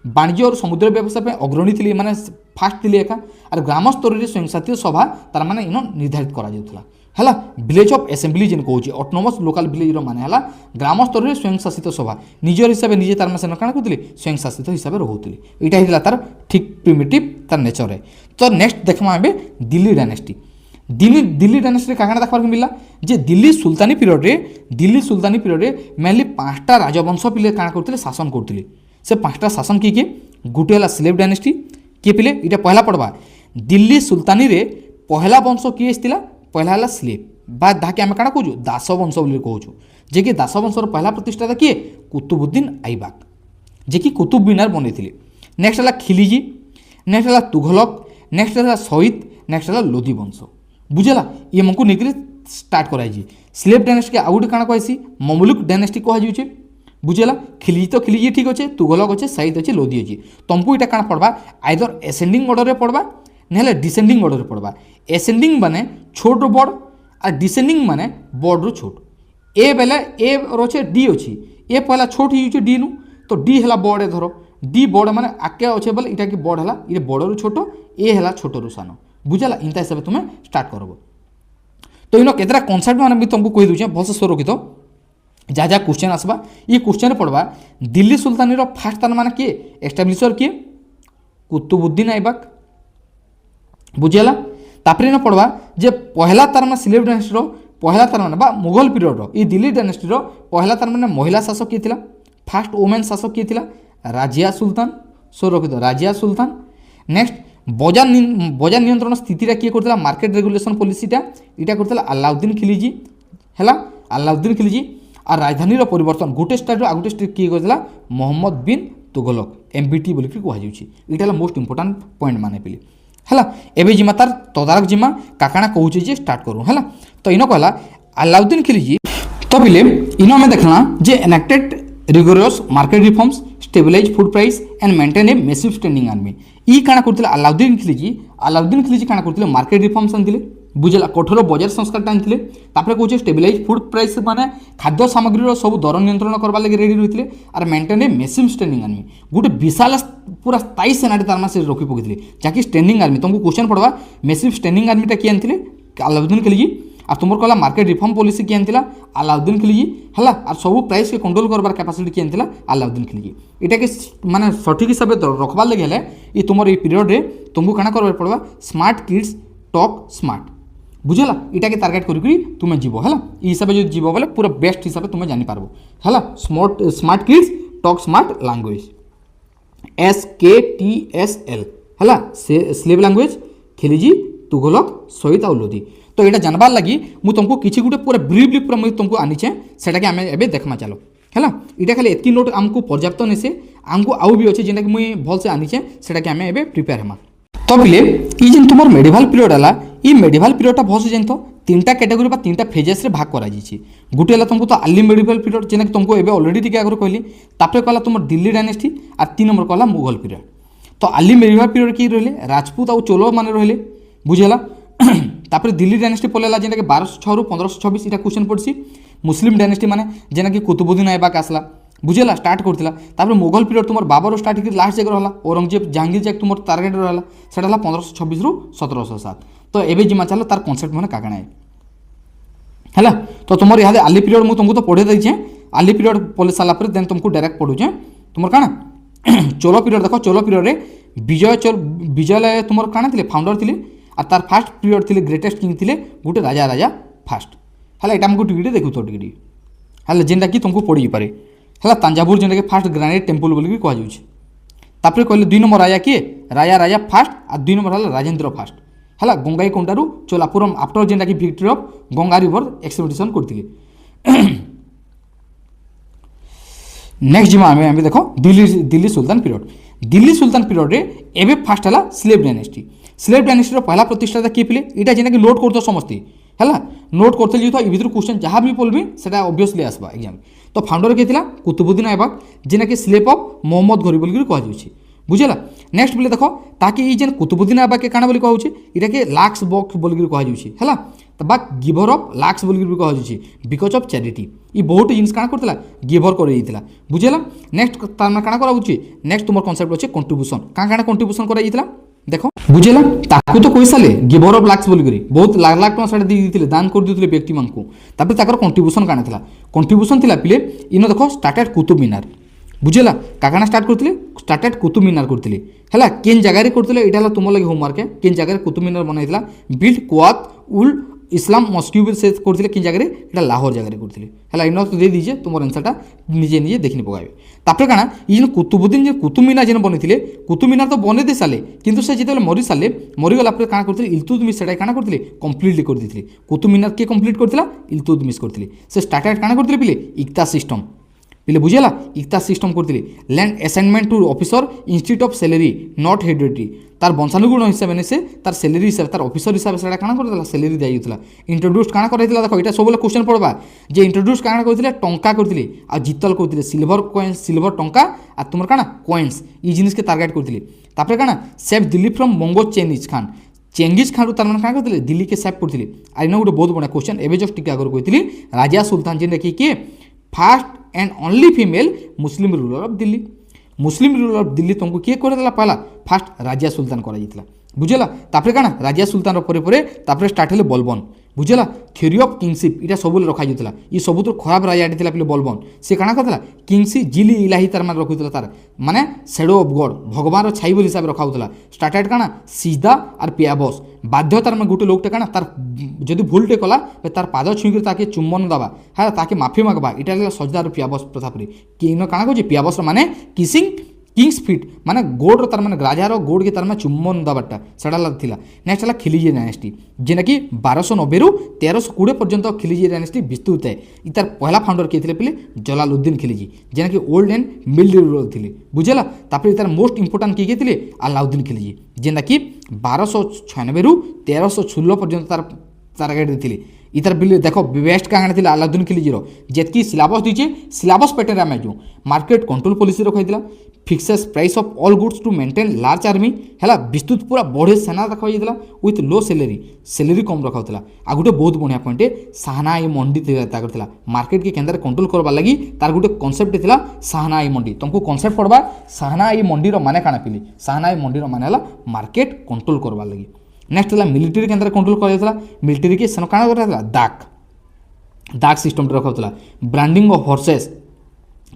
वाणिज्य और समुद्र व्यवसाय पे अग्रणी थी माने फास्ट थी एका और ग्राम स्तर में स्वयंशासित सभा तार माने इन निर्धारित करा जाउथला है विलेज ऑफ असेंबली जेन कहूँ ऑटोनोमस लोकल विलेज माने है ग्राम स्तर में स्वयंशासित सभा निजर हिसाब निजे तार माने काण करथिले स्वयंशासित हिसाब से रोहुथिले एटा हिला तार ठीक प्रिमिटिव तार नेचर है। तो नेक्स्ट देखमा आबे दिल्ली डायनेस्टी दिल्ली डायनेस्टी काण देखबार मिला जे दिल्ली सुल्तानी पीरियड रे मेनली 5टा राजवंश पिले काण करथिले शासन करथिले से 5टा शासन किए गोटे है स्लेव डायनेस्टी किए पिले इटा पहला पड़वा दिल्ली सुल्तानी रे पहला वंश किए आसला पहला है स्लेव बा ताकि आम क्या कहूँ दास वंश कहूँ जे कि दास वंशर पहला प्रतिष्ठाता किए कुतुबुद्दीन ऐबक जे कि कुतुब मीनार बनई। नेक्स्ट है खिलजी नेक्स्ट है तुघलक नेक्स्ट है सईद नेक्स्ट है लोधी वंश बुझेला ये मको नहीं स्टार्ट कराई स्लेव डायनेस्टी आउ गोटे काण कहसी ममलुक डायनेस्टी कहुचे बुझेला। खिलजी तो खिलजी ठीक अच्छे तुगलक अच्छे सईद अच्छे लोधी अच्छे तुमको यहाँ काण पड़वा आइदर एसेंडिंग ऑर्डर में पड़वा ना डिसेंडिंग ऑर्डर में पड़वा। एसेंडिंग माने छोट बड़ और डिसेंडिंग माने बड़ रू छोट ए बेले ए रोचे डी अच्छी ए पहला छोट ही डी नु तो डी है बड़े धर डी बड़ माने आगे अच्छे बोले इटा कि बड़ है ये बड़ रू छोट ए है छोट रू सान बुझेला इंता हिसाब से तुम्हें स्टार्ट करब। तो इन केतरा कनसेप्ट मैंने भी तुमको कही दूचे भलसे स्वर रखी जहाँ जहाँ क्वेश्चन आसवा ये क्वेश्चन पढ़वा दिल्ली सुल्तानी फास्ट तार माने किए एस्टाब्लिशर किए कुतुबुद्दीन ऐबक बुझेला। तापर इन पढ़वा जे पहला तार माने स्लेव डायनेस्टी पहला तार माने बा मुगल पीरियड ये दिल्ली डायनेस्टी पहला तार माने महिला शासक किए थिला फास्ट वुमेन शासक किए थिला राजिया सुल्तान स्वर रखी राजिया सुल्तान। नेक्स्ट बजार नियंत्रण स्थिति किए करथिला मार्केट रेगुलेशन पॉलिसीटा इटा करथिला अलाउद्दीन खिलजी है अलाउद्दीन खिलजी और राजधानी परिवर्तन गोटे स्टेट आ गोटे स्टेट किए करथिला मोहम्मद बिन तुगलक एमबीटी बोलिक कहुच्छी यहाँ मोस्ट इंपोर्टाट पॉइंट माने पिली है। एवं जिमा तार तदारक जिमा काकाणा कहूँ जे स्टार्ट करूँ है। तो इन कहला अलाउद्दीन खिलजी तो पिले इन आम देखना जे enacted rigorous market reforms stabilise food price and maintain a massive standing army ई काण करथिले अलाउद्दीन खिलजी काण करथिले मार्केट रिफॉर्म्स आनथिले बुझेला कठोर बजार संस्कार आनथिले तापर कहूँ स्टेबलाइज फूड प्राइस माने खाद्य सामग्री सब दर नियंत्रण करवा लगे रेडी रही और maintain a massive standing army गोटे विशाल पूरा स्थायी सेनाटे तार से रखी पकई जहाँकि स्टैंडिंग आर्मी तुमको क्वेश्चन पड़वा मेसिव स्टैंडिंग आर्मीटा किए आनथिले अलाउद्दीन खिलजी और तुम कहला मार्केट रिफॉर्म पॉलिसी किए आनथिला अलाउद्दीन खिलजी है और सब प्राइस के कंट्रोल करबार कैपेसिटी किए आनथिला अलाउद्दीन खिलजी इटा के माने सठिक हिसाब से रखबार लगे ये तुम ये पीरियड रे तुमको काना करबार पड़वा स्मार्ट किड्स टॉक स्मार्ट बुझेला इटा के टारगेट करी तुम्हें जीव है हिसाब से जो जीव बोले पूरा बेस्ट हिसाब से तुम्हें जानी पारबो है smart kids talk smart language SKTSL है स्लेव लैंग्वेज खिलजी तुगलक सईद आउ लोधी। तो यहाँ जानबार लगी मुझे तुमको किसी गोटे पूरा ब्रीफली पूरा मुझे तुमको आनीचे से आम ए देखमा चलो है यहाँ खाली एतकी नोट आमको पर्याप्त नहीं से आमको आउ भी अच्छे जेनटा कि मुझे भलसे आनीचे से आम ए प्रिपेयर हेमा। तो पिले ये जेन तुम मेडिवाल पीरियड है ये मेडिवाल पीरियडटा भलसे जान तीनटा कैटेगोरी बा तीनटा फेजेस रे भाग करा जाइछि गुटे है तुमको तो अर्ली मेडिवाल पीरियड जेना कि तुमको एबे ऑलरेडी टिके आगर कहली तापर कहला तुम दिल्ली डायनेस्टी और 3 नंबर कहला मुगल पीरियड। तो अर्ली मेडिवाल पीरियड की रहिले राजपूत और चोलो माने रहिले बुझेला तापर दिल्ली डायनेस्टी पलेला जेना कि 1206 रु 1526 इटा क्वेश्चन पड़सी मुस्लिम डायनेस्टी माने जेना कि कुतुबुद्दीन ऐबक आसला बुझेला स्टार्ट करथिला तापर मुगल पीरियड तुम बाबर स्टार्ट कर लास्ट जगह रहला औरंगजेब जहांगीर जाक तुम टारगेट रहला सेटा 1526 रु 1707। तो एबे जिमा चलो तार कॉन्सेप्ट माने काकणा है तो तुम यहाँ आर्ली पीरियड मुझे तुमको तो पढ़े देचे आर्ली पीरियड पढ़ी सारा पर देन तुमको डायरेक्ट पढ़ुचे तुम काଣା चोलो पीरियड देख चोलो पीरियड रे विजय तुम काଣା थे फाउंडर थे और तार फास्ट पीरियड थे ग्रेटेस्ट किंग थे गोटे राजा फास्ट है यहाँ आमको टिके देखु तो टिके है जेनटा कि तुमको पड़ी पारे है तांजावुर जेनटा कि फास्ट ग्रानाइट टेम्पल बोलिक कहते कहले 2 नंबर राजा किए राजा फास्ट और 2 नंबर है राजेंद्र फास्ट है गंगाई कोंडारू चोलापुरम आफ्टर जेनटा कि victory of Ganga river expedition करते नेक्स्ट जिमा आमे देखो दिल्ली सुल्तान पीरियड। दिल्ली सुल्तान पीरियड रे एबे फास्ट हला स्लेव डायनेस्टी। स्लेव डायनेस्टी रो पहला प्रतिष्ठाता किए पिले इटा जेना कि नोट करतो समस्ते हला नोट करते लियो तो ई भितर क्वेश्चन जहां भी बोलबे सेटा ऑब्वियसली आसबा एग्जाम। तो फाउंडर के थिला कुतुबुद्दीन ऐबक जेना कि स्लेव ऑफ मोहम्मद घोरी बोल के कहै जाउछि बुझला। नेक्स्ट बोले देखो ताकि ई जेन कुतुबुद्दीन ऐबक के काना बोली कहउछि इटा के लाक्स बॉक्स बोल के कहै जाउछि हला। तो बा गिवर ऑफ लाक्स बोल के कहै जाउछि बिकॉज ऑफ चैरिटी ई बहुत जिनिस काना करतला गिवर कर दिला बुझला। नेक्स्ट तार काना कराउछि नेक्स्ट तुमर कांसेप्ट अछि कंट्रीब्यूशन काना कंट्रीब्यूशन करा दिला देखो बुझेला। ताकू तो कहि साले गिवर ऑफ लाक्स बोल करी बहुत लाख लाख टका साडे दी दिथिले दान कर दिथिले व्यक्ति मानकू। तापर ताकर कंट्रीब्यूशन काना थिला कंट्रीब्यूशन थिला पिले इनो देखो स्टार्टेड कुतुब मीनार बुझेला काकाना स्टार्ट करथिले स्टार्टेड कुतुब मीनार करथिले हला केन जगह रे करथिले एटा हला तुम लगे होमवर्क है केन जगह रे कुतुब मीनार बनाइथिला बिल्ड कुआत उल इस्लाम मस्क्यू से करथिले केन जगह रे एटा लाहौर जगह रे करथिले हला इनो तो दे दीजिए तुमर आंसरटा निजे निजे देखनि पगाबे। तापर काना ई जे कुतुबुद्दीन जे कुतुब मीनार जेन बनिथिले कुतुब मीनार तो बने दे साले किंतु से जेतेले मरि साले मरि गला पर काना करथिले इल्तुतमिश सेटा काना करथिले कंप्लीटली कर दिथिले कुतुब मीनार के कंप्लीट करथिला इल्तुतमिश करथिले से स्टार्टेड काना करथिले पिले इक्ता सिस्टम पिले बुझेला इक्ता सिस्टम करथिले land assignment to officer institute of salary not heredity तार वंशानुगुण हिसाब ने से तार सैलरी हिसाब तार ऑफिसर हिसाब से काना करथिला सैलरी दिया जायतिला इंट्रोड्यूस काना करथिला देखो एटा सब क्वेश्चन पड़बा जे इंट्रोड्यूस काना करथिले टंका करथिले आ जितल करथिले सिल्वर कॉइन्स सिल्वर टंका आ तुमर काना कॉइन्स ई जिनिस के टारगेट करथिले। तापर काना सेव दिल्ली फ्रॉम मंगो चेंगिस खान चेंगिस खान तार माने काना करथिले दिल्ली के सेव करथिले। आ इनो गोटे बहुत बड़ा क्वेश्चन एबे जस्ट टिका कर कहथिली राजा सुल्तान जिन देखि के fast and only female Muslim ruler of Delhi Muslim ruler of Delhi तुमको किए कर पहला फास्ट राजा सुल्तान कर बुझेला। तापर काना राजा सुल्तान परे परे तापर स्टार्ट हेले बलबन बुझेला थ्योरी ऑफ किंगशिप इटा सब रखा जाता ये सब तो खराब राजाटी था पे बलबन से काना करता किंगशिप जिली इलाही तार मान रखुला तार माने शेडो ऑफ गॉड भगवान छाई बोल हिसाब रखा होता स्टार्टेड काना सीधा और पियाबस बाध्य तार में गोटे लोकटे काना तार जदि भूलटे कला तार पाद छुईक ताके चुम्बन दबा हाँ ताके माफी मागबा इटा सजदार पियाबस प्रथा परी कि काना कहे पियाबस माने किसिंग किंग्स फिट माने गोड़ तार माने राजार गोड़ के तार में चुम्बन दबाटा सेटा थिला। नेक्स्ट है खिलिजी डायनेस्टी जेना कि 1290 रु 1320 पर्यंत खिलिजी डायनेस्टी विस्तृत है इतार पहला फाउंडर किए थे पे जलालुद्दीन खिलिजी जेना कि ओल्ड एंड मिल्ड रूलर थे बुझेला। तापर इतार मोस्ट इंपोर्टेंट किए थे अलाउद्दीन खिलिजी जेना कि 1296 रु 1316 पर्यंत तार टारगेट थे इतार बिल देखो बेस्ट क्या थी अलाउद्दीन खिलिजी जेतकी सिलेबस दीजिए सिलेबस पैटर्न आम जो मार्केट कंट्रोल पॉलिसी रखा fixes price of all goods to maintain large army है विस्तृत पूरा बढ़े सेना रखा विथ लो सैलरी कम रखा आ गोटे बहुत बढ़िया पॉइंट साहना ई मंडी मार्केट के केंद्र कंट्रोल करवा लगी तार गोटे कॉन्सेप्ट था साहना ई मंडी तुमको कॉन्सेप्ट पड़वा साहना ई मंडी माने काना पिली साहना ई मंडी माने मार्केट कंट्रोल करवा लगी। नेक्स्ट है मिलिट्री केंद्र कंट्रोल कर मिलिट्री के सेना काना करता दाग सिस्टम रखा ब्रांडिंग ऑफ हॉर्सेस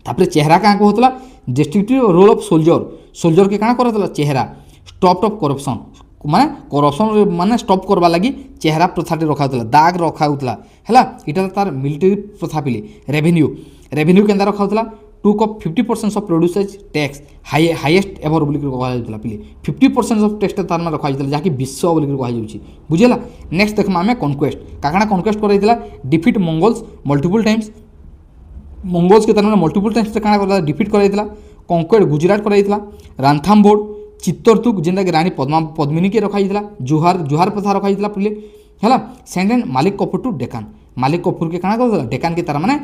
तापर चेहरा क्या होता डिस्ट्रिक्टिव रोल ऑफ सोल्जर के काना करता चेहरा स्टॉप ऑफ करप्शन माने करप्शन माने स्टॉप करवा लगी चेहरा प्रथा रखा दाग रखा है इटा तार मिलिट्री प्रथा पिली रेवेन्यू के रखा टूक of 50% of produces tax highest ever बोल कहला पिले 50% ऑफ टैक्स तार में रखा जहाँकि विश्व बोल कहुच्छी बुझेला। नेक्स्ट देखा आम कनक्वेस्ट काकाना कनक्वेस्ट कराइला defeat Mongols multiple times Mongols के तार मल्टीपल टाइम्स काना कर डिफिट कराइला कंक्वेस्ट गुजरात कराइला रांथाम बोर्ड चित्तरतुक जेनटा कि रानी पद्मिनी के रखा जुहार प्रथा रखा पिले है सेंड एंड मालिक कपूर टू डेकान मालिक कपूर के काना कर डेकान के तार माने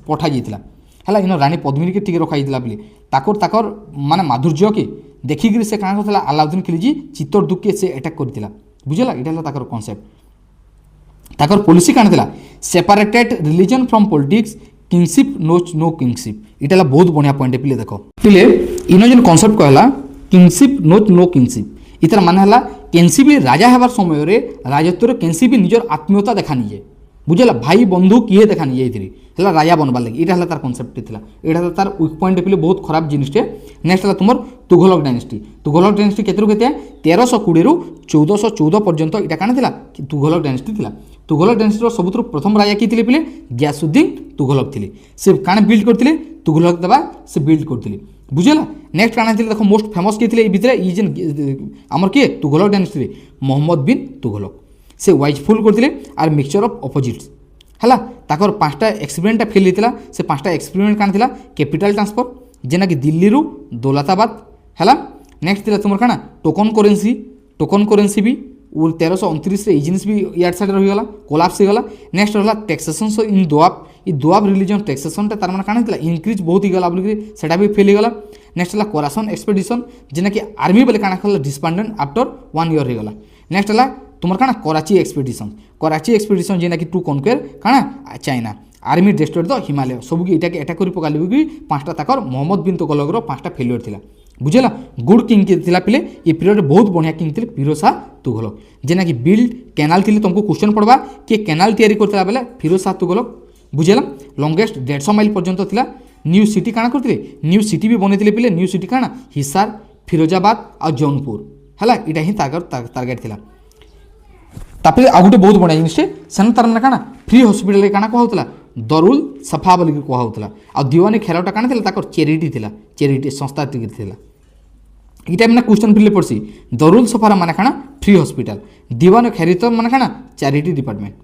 पठा जाता है इन रानी पद्मिनी के टिके रखा बोली ताकर माने माधुर्य के देखिक से क्या करता अलाउद्दीन खिलजी चित्तरदुग के से अटैक करता बुझेला इटा कॉन्सेप्ट ताकर पॉलिसी क्या था separated religion from politics kingship no kingship इटा बहुत बढ़िया पॉइंट पिले देखो पिले इन जो कॉन्सेप्ट कहला किंगशिप नो किंगशिप इतर माने हला केनसी भी राजा हेबार समय रे राजत्वर केनसी भी निजर आत्मीयता देखा निजे बुझेला भाई बंधु किए देखा नहीं है राजा बनबार लगे यहाँ तार कॉन्सेप्ट था यहाँ तार वीक पॉइंट पे बहुत खराब जिनिसटे। नेक्स्ट है तुम तुघलक डायनेस्टी केतरु केते 1320 रु 1414 पर्यंत इटा काना थिला तुघलक डायनेस्टी सबुठ प्रथम राजा किए पे गयासुद्दीन तुघलक थे से काना बिल्ड करते तुघलक दबा से बिल्ड करते बुझेला। नेक्स्ट काना थी देखो मोस्ट फेमस किए भितर जेन आमर किए तुघलक डायनेस्टी मोहम्मद बिन तुघलक से वाइजफुल करते आर मिक्सचर ऑफ अपोजिट्स है ताकर 5टा एक्सपेरिमेंटा फेल होता से 5टा एक्सपेरिमेंट काण थिला कैपिटल ट्रांसफर जेना कि दिल्ली रु दौलताबाद है नेक्स्ट थिला तुमर काण टोकन करेन्सी भी 1329 रे इजिनिस भी यार साइड रहीगला कोलाप्स होगला नेक्स्ट रहा टैक्सेसन इन दोआब ये दोआब रिलीजन टैक्सेसन तार माने काण इंक्रीज बहुत ही गला बोलिक सेटा भी फेल होगला नेक्स्ट है कोरासन एक्सपेडिशन जेना कि आर्मी बेले काण कला डिस्बांडेंट आफ्टर 1 ईयर होगला नेक्स्ट है तुमर काण कराची एक्सपेडिशन जेना कि टू कनक्वेर काण China army destroyed the Himalaya सब कि एटा अटैक कर पकाली कि 5टा ताकर मोहम्मद बिन तुगलकर 5टा फेलियर थिला बुझेला गुड किंग के थिला पिले ये पीरियड बहुत बढ़िया किंग थिले फिरोज शाह तुगलक जेना कि बिल्ड कैनाल थिले तुमको क्वेश्चन पड़वा कि कैनाल तैयारी करथिला बेले फिरोज शाह तुगलक बुझेला लॉन्गेस्ट 150 माइल पर्यंत थिला न्यू सिटी काण करथिले न्यू सिटी भी बनेथिले पिले न्यू सिटी काण हिसार फिरोजाबाद और जौनपुर हला इटा ही टारगेट थिला तापर आ गोटे बहुत बढ़िया जिनिस सेन तार माने काण फ्री हॉस्पिटल काण कहउतला दरुल सफा बोली कहउतला आ दीवानी खेलटा काण थिला ताकर चैरिटी संस्था थिला इटा मैंने क्वेश्चन फिले पड़सी दरुल सफार माने काण फ्री हॉस्पिटल दीवान खेरित माने काण चैरिटी डिपार्टमेंट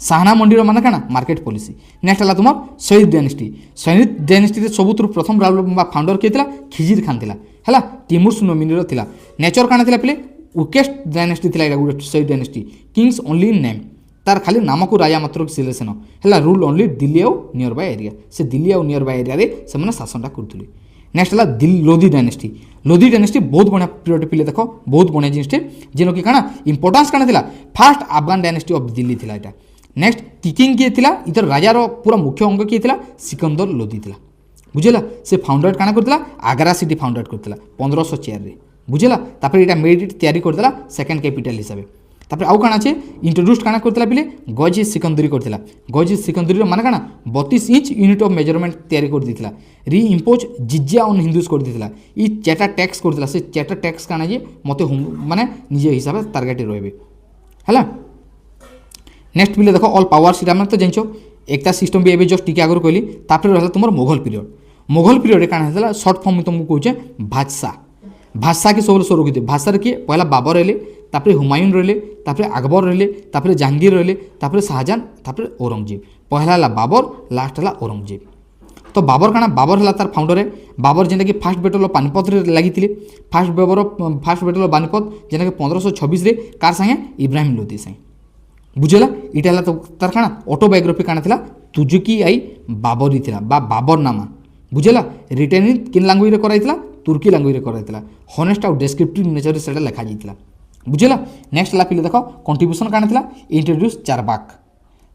साहना मंडीर माने काण मार्केट पॉलिसी नेक्स्ट है तुम शहीद डायनेस्टी सबुठ प्रथम फाउंडर किए खिजिर खान थिला है तिमुर नोमिनीर थिला नेचर काण थिला पिले उकेस्ट डायनेस्टी थिला गोटे शहीद dynasty Kings only in name तार खाली नाम को राजा मात्र सिलेक्शन है रूल ओनली दिल्ली आउ नियर बाय एरिया से दिल्ली आउ नियर बाय एरिया रे से शासनटा करुले नेक्स्ट है लोधी डायनेस्टी बहुत बढ़िया पीरियड पिले देख बहुत बढ़िया जिनिसटे जेन कि काण इंपोर्टान्स काण थिला fast Afghan dynasty of Delhi थिला एटा नेक्स्ट किंग किए थिला इधर राजार पूरा मुख्य अंग किए थिला सिकंदर लोधी थिला बुझेला से फाउंडेड काण करथिला आगरा सिटी फाउंडेड करथिला 1504 रे बुझेला तापर एटा मेड इट तैयारी करथिला सेकंड कैपिटल हिसाब तापर आउ काण আছে इंट्रोड्यूस काण करथिला पिले गज सिकंदरी करथिला गज सिकंदरी माने काण 32 इंच यूनिट ऑफ मेजरमेंट तैयारी कर दिथिला री इंपोज जिजिया ऑन हिंदूज कर दिथिला ई चेटा टैक्स करथिला से चेटा टैक्स काण जे मते माने निजे हिसाब टारगेट रहबे हला नेक्स्ट पिले देखो ऑल पावर सीटा में तो जानछो एकता सिस्टम भी एबे जस्ट टिके आगर कहली तापर रहला तुमर मोगल पीरियड काण हैला शॉर्ट फॉर्म में तुमको कहूचे बादशाह के सब शुरू किए बादशाह किए पहला बाबर रहे तापर हुमायून रहे तापर अकबर रहे तापर जहांगीर रहे तापर शाहजहां तापर औरंगजेब पहला है बाबर लास्ट है औरंगजेब तो बाबर काण बाबर है तार फाउंडर है बाबर जेनटा कि फास्ट बैटल ऑफ पानीपत लगी फास्ट बैटल ऑफ पानीपत जेना कि 1526 रे कार संगे इब्राहिम लोधी संगे बुझेला इटा है तार काण ऑटोबायोग्राफी काण थिला तुजुकी आई बाबरी थिला बाबरनामा बुझेला रिटेन इन किन लैंग्वेज रे कराइथिला तुर्की लैंग्वेज रे कराइथिला हॉनेस्ट आउ डिस्क्रिप्टिव नेचर रे सेटा लिखा जाइथिला बुझेला नेक्स्ट ला पिले देखो कंट्रीब्यूशन काण थिला इंट्रोड्यूस चारबाग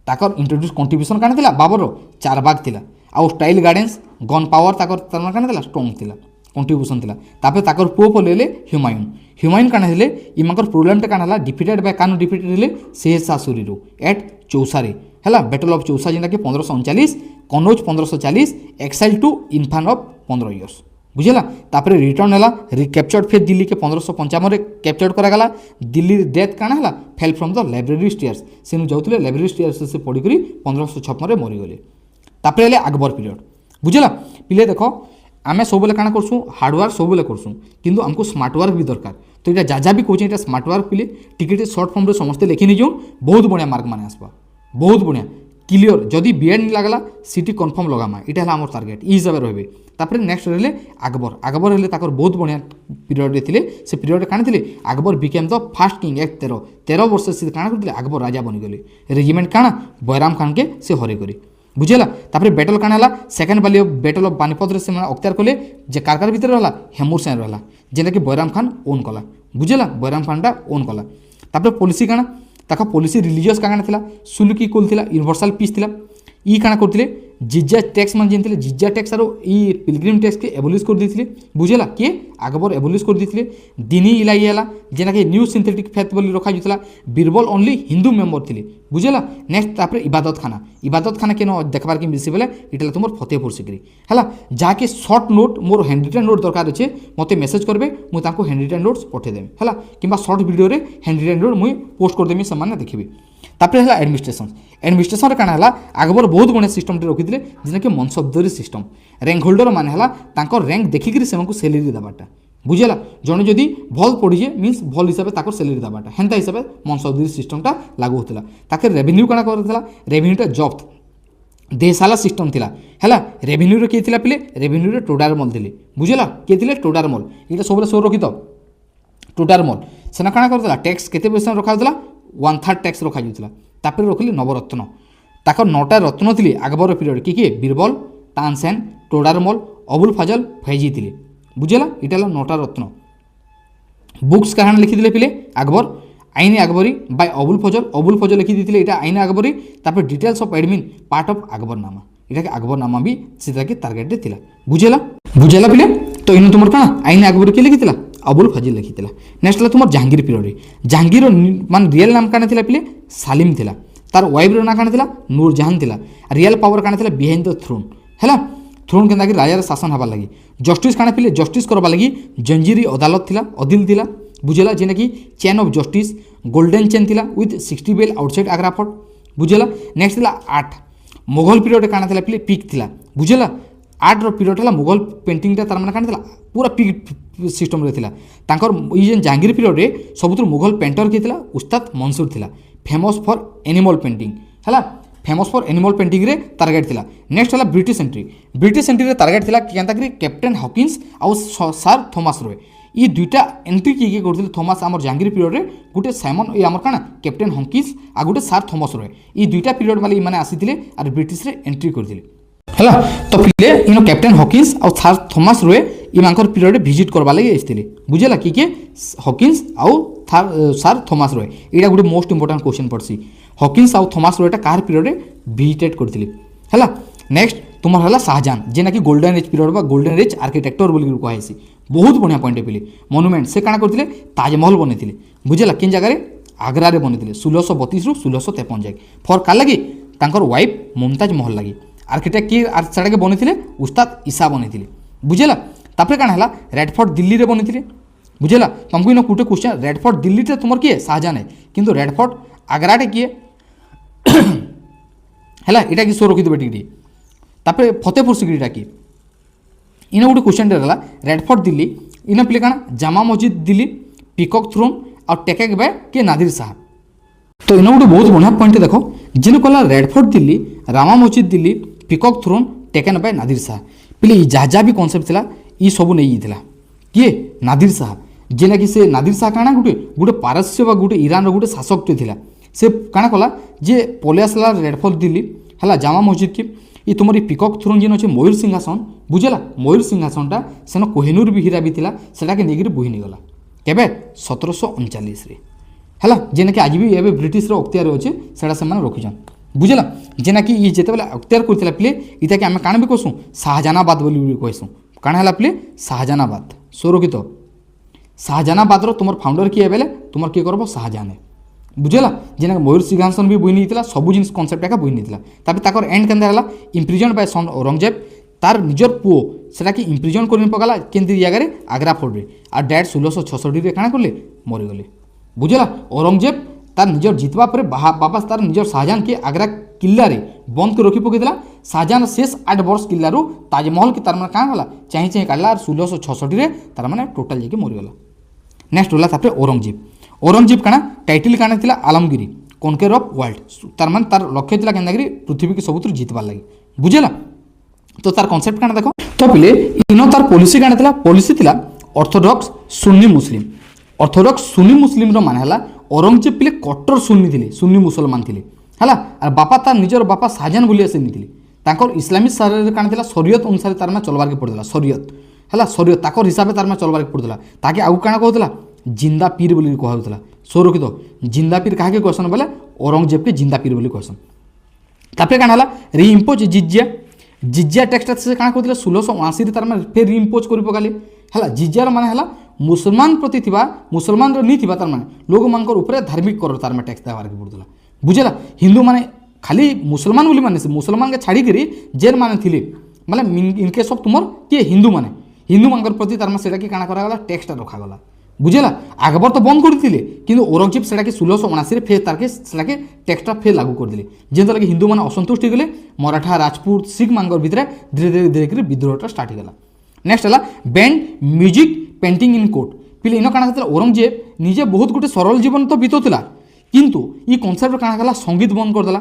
ताकर इंट्रोड्यूस कंट्रीब्यूशन काण थिला बाबर चारबाग थिला आउ स्टाइल गार्डेन्स गन पावर ताकर तरमा काण थिला स्ट्रांग थिला कंट्रीब्यूशन थिला तापर ताकर पुओ पलेले ह्यूमायून काण हेले इमाकर प्रॉब्लम टा काण हला डिफीटेड बाय कान डिफीटेड हेले शेर शाह सूरी रो एट चौसा रे हला बैटल ऑफ चौसा जेना कि 1539 कनौज 1540 एक्साइल टू इन्फान ऑफ 15 इयर्स बुझेला तापर रिटर्न है रिकैप्चर्ड फिर दिल्ली के 1555 रे कैप्चर्ड करागला दिल्ली डेथ काण है fell from the library stairs से जाऊे लाइब्रेरी स्टेयर्स से पढ़ी 1556 रे मरीगले तापर हेले अकबर पीरियड बुझेला पिले देख आमे सब काण करसु हार्डवर्क सब करसु किंतु हमको स्मार्ट वर्क भी दरकार तो ये जा भी कहूँ ये स्मार्ट वर्क पिले टिके शॉर्ट फॉर्म रे समस्ते लिखि नहीं जाऊँ बहुत बढ़िया मार्क माने आसपा बहुत बढ़िया क्लियर जदि बीएड नहीं लगला सीटी कन्फर्म लगामा इटा है आम टार्गेट ई हिसाब से रही तापर नेक्स्ट रहे अकबर हेले बहुत बढ़िया पीरियड थे से पीरियड काण थे Akbar became the fast king एक 13 वर्ष से काण करते अकबर राजा बनीगले रेजिमेंट काण बैराम खान के से हरे करे बुझेला तापर बैटल काण है सेकेंड बैटल ऑफ पानीपत से अख्तियार कले जे कार भितर रहा हेमूर सेन रहा जेनटा कि बैराम खान ओन कला बुझेला बैराम खानटा ओन कला तापर पॉलिसी काण ताका पॉलिसी रिलीजियस काण थिला सुलकी कुल थिला यूनिवर्सल पीस थिला ई काण करथिले जिज्जा टैक्स मान जेनथिले जिज्जा टैक्स आरो ई पिलग्रिम टैक्स के एबोलिश कर दिथिले बुझेला के अकबर एबोलिश कर दिथिले दिनी इलाई हला जेना के न्यू सिंथेटिक फेथ बोली रखा जुतला बीरबल ओनली हिंदू मेंबर थिले बुझेला नेक्स्ट तापर इबादत खाना के न देखबार के मिलसी बेले इटला तुमर फतेहपुर सिकरी हला जाके शॉर्ट नोट मोर हैंडरिटन नोट दरकार अछि मते मेसेज करबे मु ताको हैंडरिटन नोट्स पठे देम हला किबा शॉर्ट वीडियो रे हैंडरिटन नोट मु पोस्ट कर देमी समान देखिबे तापर है एडमिनिस्ट्रेशन काण है अकबर बहुत बढ़िया सिस्टम रखी जेना कि मनसब्दरी सिस्टम रैंक होल्डर मान है रैंक देखिक से सैलरी देवाटा बुझेगा जड़े जदि भल पढ़ीजे मीन्स भल हिसाब से सैलरी देवाटा हेन्ता हिसाब से मनसबदी सिस्टमटा लागू होता ताके रेवेन्यू काଣା करता रेवेन्यूटा जब्त देसाला सिस्टम थिला हैला रेवेन्यू किए थिला पिले रेवेन्यू टोडारमल थे बुझेगा किए थे टोडारमल ये सब सो रखी तो टोडारमल सेना काଣା करता टैक्स केते परसेंट रखा होता 1/3 टैक्स रखा जाता तापर रखिले नवरत्न ताकर 9टा रत्न थे अकबर पीरियड किए बीरबल तानसेन टोडारमल अबुल फजल फैजी थे बुझेगा यहाँ 9टा रत्न बुक्स कहानी लिखिदे पिले अकबर आईन अकबरी बाय अबुल फजल लिखिदी ये आईन अकबरी तापर details of admin part of Akbarnama ये अकबरनामा भी सीधा के टारगेट थी बुझेला पिले तो इन तुम क्या आईन अकबरी किए लिखी अबुल फजल लिखी नेक्स्ट तुम जहांगीर पीरियड जहांगीर मान रियल नाम क्या था पिले सालिम थिला तार वाइफ ना क्या था नूरजहान थिला रियल पावर क्या था बिहाइंड द थ्रोन है थ्रोन के राजार शासन हबार लगी जस्टिस क्या पिले जस्टिस करवा लगी जंजीरी अदालत थिला अदिल थिला बुझेला जेना कि chain of justice golden chain थिला with 60 bell outside Agra fort बुझेला नेक्स्ट थिला 8 मुगल पीरियड क्या था पिले पिक थिला बुझेला 8 पीरियड है मुगल पेंटिंगटा तार माने क्या पूरा पिक सिस्टम रे थिला तांकर ये जहांगीर पीरियड रे सबुतर मुगल पेंटर किए थिला उस्ताद मंसूर थिला फेमस फॉर एनिमल पेंटिंग है फेमस फॉर एनिमल पेंटिंग रे टारगेट थिला नेक्स्ट है ब्रिटिश एंट्री रे टारगेट थिला केनता करी कैप्टेन हॉकिंस आउ सर थॉमस रॉय ये दुईटा एंट्री किए करते थॉमस आमर जहांगीर पीरियड रे गोटे साइमन ये आमर काना कैप्टेन हॉकिंस आ गोटे सर थॉमस रॉय ये दुईटा पीरियड वाले माने आसीथिले आर ब्रिटिश रे एंट्री करथिले हैला तो पिले इन कैप्टेन हॉकिंस और सर थॉमस रॉय इमानकर पीरियड विजिट करवा लगे आसते बुझेगा किए हॉकिंस आउ सर थॉमस रॉय यहाँ गोटे मोस्ट इंपोर्टेंट क्वेश्चन पड़सी हॉकिंस आउ थॉमस रॉयटा कार पीरियड विजिटेट करते है नेक्स्ट तुम है शाहजहान जेना कि golden age period golden age architecture बोल कहुसी बहुत बढ़िया पॉइंट पिले मनुमेंट से काଣା करते ताजमहल बनते बुझेगा किन जगह आग्रा रे बनते 1632 रु 1653 जाए फॉर का लगी तांकर वाइफ मुमताज महल लगी आर्किटेक्ट किए से बनते उस्ताद ईसा बनते बुझेगा तापर काଣା है रेड फोर्ट दिल्ली रे बनते बुझेगा तुमको इन गोटे क्वेश्चन रेड फोर्ट दिल्ली रे तुम किए शाहजहान है किंतु रेड फोर्ट आग्राटे किए है यहाँ कि सो रखिदे टी तापर फतेहपुर सिक्रीटा किए इन गोटे क्वेश्चन है रेड फोर्ट दिल्ली इन पिले काଣା जामा मस्जिद दिल्ली पिकॉक थ्रोन और टेकेक बाय के नादिर शाह तो इन गोटे बहुत बढ़िया पॉइंट देख जिन कहला रेड फोर्ट दिल्ली रामा Masjid Delhi peacock throne taken by Nadir Shah पिले जहाँ जहाँ भी कनसेप्ट था ये सब नहीं किए नादिर शाह जेना कि से नादिर शाह काଣା गोटे गोटे पारस्य गोटे ईरान गोटे शासकटे थिला से काଣା कला जे पले आसला रेड फोर्ट दिल्ली है जामा मस्जिद के ये तुम पिकॉक थ्रोन जेन अच्छे मयूर सिंहासन बुझेगा मयूर सिंहासनटा सेन कोहिनूर भी हीरा भी थिला सेटाके नेगिर बोही निगला केबे 1739 रे है जेना कि आज भी एबे ब्रिटिश रो अख्तियार अच्छे सेटा से रखिछन बुझेगा जेना कि ये जिते बेले अख्तियार करथिला पिले इता कि आमे काण भी कहसु शाहजहानाबाद बोली कहसु काण हला पिले शाहजहानाबाद सोरकित शाहजहानाबाद रो तुमर फाउंडर किए बेले तुमर किए करबो शाहजहान है बुझेगा जेना मयूर सिंहासन भी बोही नहीं सब जिन कनसेप्ट एका बोही नहीं तापर एंड के इम्प्रिजन बाय सन औरंगजेब तार निजर पुओ सेटा कि इम्प्रिजन कर पकाला केंद्र जगह आग्रा फोर्ट रे आ डेट 1666 काଣା करले मरीगले बुझेगा औरंगजेब तार निजर जितवा पर वापस तार निजर शाहजहान के आग्रा किला रे बंद कर रखी पकईला शाहजहान शेष 8 वर्ष किलू ताजमहल के तार काଣା गला चाहे चाहे काढ़ला 1666 तार माने टोटाल जाके मरीगला नेक्स्ट होला तापर औरंगजेब काଣା टाइटल काଣା थिला आलमगिरी कनकेर ऑफ वर्ल्ड तार माने तार लक्ष्य थिला केनदागिरी पृथ्वी के सबुतर जितबार लगी बुझेला तो तार कॉन्सेप्ट काଣା देखो तो पिले इनो तार पॉलिसी काଣା थिला पॉलिसी थिला ऑर्थोडॉक्स सुन्नी मुस्लिम रो माने हला औरंगजेब पिले कट्टर सुन्नी थिले सुन्नी मुसलमान थिले हला और बापा तार निजर बापा शाहजहान बोली आसे निथिले ताकर इस्लामिक सारे काଣା थिला शरीयत अनुसार तार में चलबार के पड़ला शरीयत हला शरीयत ताकर हिसाब से तार में चलबार के पड़ला ताकि आगु काଣା कहउतला जिंदा पीर बोली कहउतला सो रखितो जिंदा पीर काहे के क्वेश्चन बोले औरंगजेब के जिंदा पीर बोली क्वेश्चन तापर काଣା हला रीइम्पोज जिजिया टैक्सटा से काଣା कहउतले 1679 रे तार में फिर रीइम्पोज करि पकाले हला जिजिया माने हला मुसलमान प्रति थिबा मुसलमान रो नी थिबा तार माने लोग मानकर ऊपर धार्मिक कर तार में टैक्स देवार के पड़तला बुझेला हिंदू माने खाली मुसलमान बोली माने मुसलमान के छाड़ी करी जेन माने थिले माने इन केस ऑफ तुमर के हिंदू मानकर प्रति तार में सेटा की काଣା करा गला टैक्सटा रखा गला बुझेला अकबर तो बंद कर दिले किंतु औरंगजेब सेटा के 1679 रे फेर तार के सेटा के टैक्सटा फेर लागू कर दिले जेन लगे हिंदू माने असंतुष्ट गले मराठा राजपूत सिख मानकर भितर धीरे धीरे धीरे विद्रोहटा स्टार्ट हो गला नेक्स्ट हला band music painting in court पिले इन काଣା करथिला औरंगजेब निजे बहुत गोटे सरल जीवन तो बितौथिला किंतु ई कॉन्सेप्ट काଣା कला संगीत बंद कर देला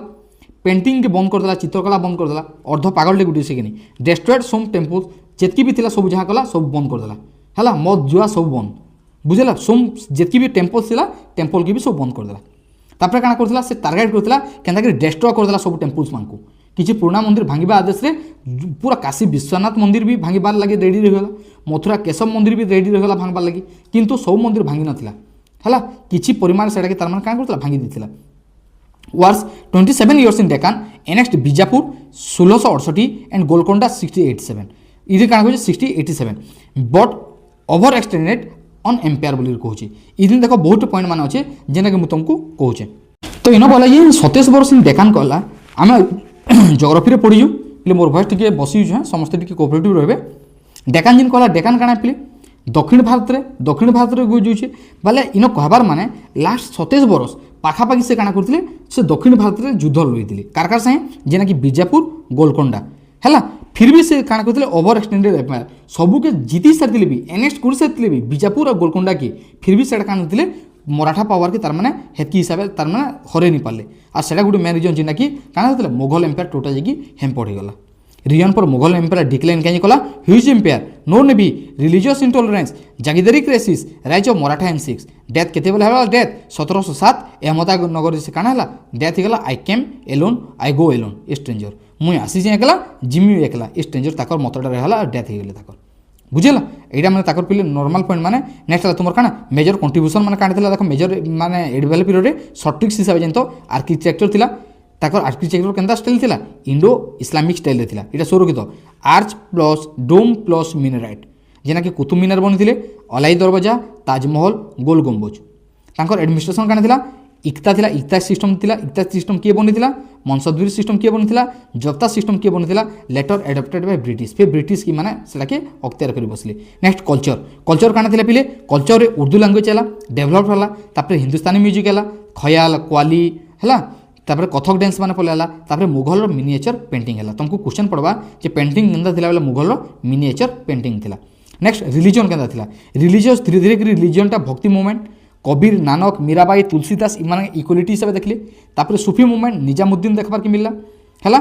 पेंटिंग के बंद कर देला चित्रकला बंद कर देला अर्ध पागल गुटे से कि डेस्ट्रॉयड सम टेम्पल्स जेतकी भी थिला सब जहाँ कला सब बंद कर देला है मद जुआ सब बंद बुझेला सोम जेतकी भी टेम्पल्स थिला टेम्पल की भी सब बंद कर देला तापर काଣା करथिला से टारगेट करथिला केनता कि डिस्ट्रॉय कर देला सब टेम्पल्स मानकू किछि पुराना मंदिर भांगिबा आदेश रे पूरा काशी विश्वनाथ मंदिर भी भांगिबार लगे रेडी रहला मथुरा केशव मंदिर भी रेडी रहला भांगबार लगी किंतु सब मंदिर भांगी नथिला हला किछि परिमाण सेटा के तार माने काଣା करथिला भांगी दिथिला wars 27 years in Deccan annexed Bijapur 1668 and Golconda 1687 इधर काଣା कहै 1687 but over extended on empire बोली कहूँ इधर देख बहुत पॉइंट मान अच्छे जेना कि मुझे तुमको कहूचे तो इन बोला ये 27 वर्ष इन डेकान कहला आम जोग्राफी पढ़ीजु पे मोर भयस टी बसी हाँ समस्ते टी कोऑपरेटिव रहे डेकान जिन कहला डेकान काଣା पे दक्षिण भारत में गुजुचे बोले इन कहबार माने लास्ट 27 वर्ष पाखापाखि से काଣା करथिले से दक्षिण भारत में युद्ध लड़े कार सागे जेना कि बीजापुर गोलकोंडा है फिर भी से काଣା करथिले ओवर एक्सटेंडेड एम्पायर सबू के जीती सारी भी एनेक्स्ट कर सारी भी बीजापुर और गोलकोंडा की फिर भी सेटा काଣା करथिले मराठा पावर के तार माने हेतकी हिसाब से तार माने हरे नहीं पाले आ सेटा गुटे मेन रीजन जेना कि काଣା करथिले मुगल एम्पायर टोटा जाकी हेम्पड़ हो गला रीजन पर मुगल एम्पायर डिक्लाइन कहीं कला huge empire no navy religious intolerance जागीदारी crisis rise of Maratha and six death केते बेला होला डेथ 1707 अहमदानगर से काଣା हला डेथ हो गला आई केम एलोन आई गो एलोन स्ट्रेंजर मुई आसी एकला जिमी एकला स्ट्रेंजर ताकर मतटा रहला डेथ हो गले ताकर बुझेला एटा माने ताकर पिले नॉर्मल पॉइंट माने नेक्स्ट हला तुमर काଣା मेजर कंट्रीब्यूशन माने काढितला देखो मेजर माने एडवेल पीरियड रे सॉर्टिक्स हिसाब से जंतो आर्किटेक्चर थिला ताकर आर्किटेक्चर केनता स्टाइल थिला इंडो इस्लामिक स्टाइल रे थिला एटा सुरक्षित आर्च प्लस डोम प्लस मिनराइट जेना कि कुतुब मीनार बनिथिले अलाई दरवाजा ताजमहल गोल गंबुज ताकर एडमिनिस्ट्रेशन काଣା थिला इकता सिस्टम किए बनी मनसदवीर सिस्टम किए बनी जप्ता सिस्टम किए बनी लेटर एडप्टेड बाय ब्रिटिश फिर ब्रिटिश की माने सेटाके अख्तियार कर बसले नेक्स्ट कल्चर काଣା थिला पिले कल्चर रे उर्दू लैंग्वेज है डेभलप होला तापर हिंदुस्तानी म्यूजिक है खयाल क्वाली है तापर कथक डांस माने पड़ेगा तापर मुगल मिनिएचर पेंटिंग है तुमको क्वेश्चन पड़वा जे पेंटिंग केनता थिला बेला मुगल मिनिएचर पेंटिंग थिला नेक्स्ट रिलीजन केनता थिला रिलीजियस धीरे धीरे रिलीजन टा भक्ति मूवमेंट कबीर नानक मीराबाई तुलसीदास इमान इक्वालिटी हिसाब से देखले तापर सूफी मूवमेंट निजामुद्दीन देखबार के मिलला है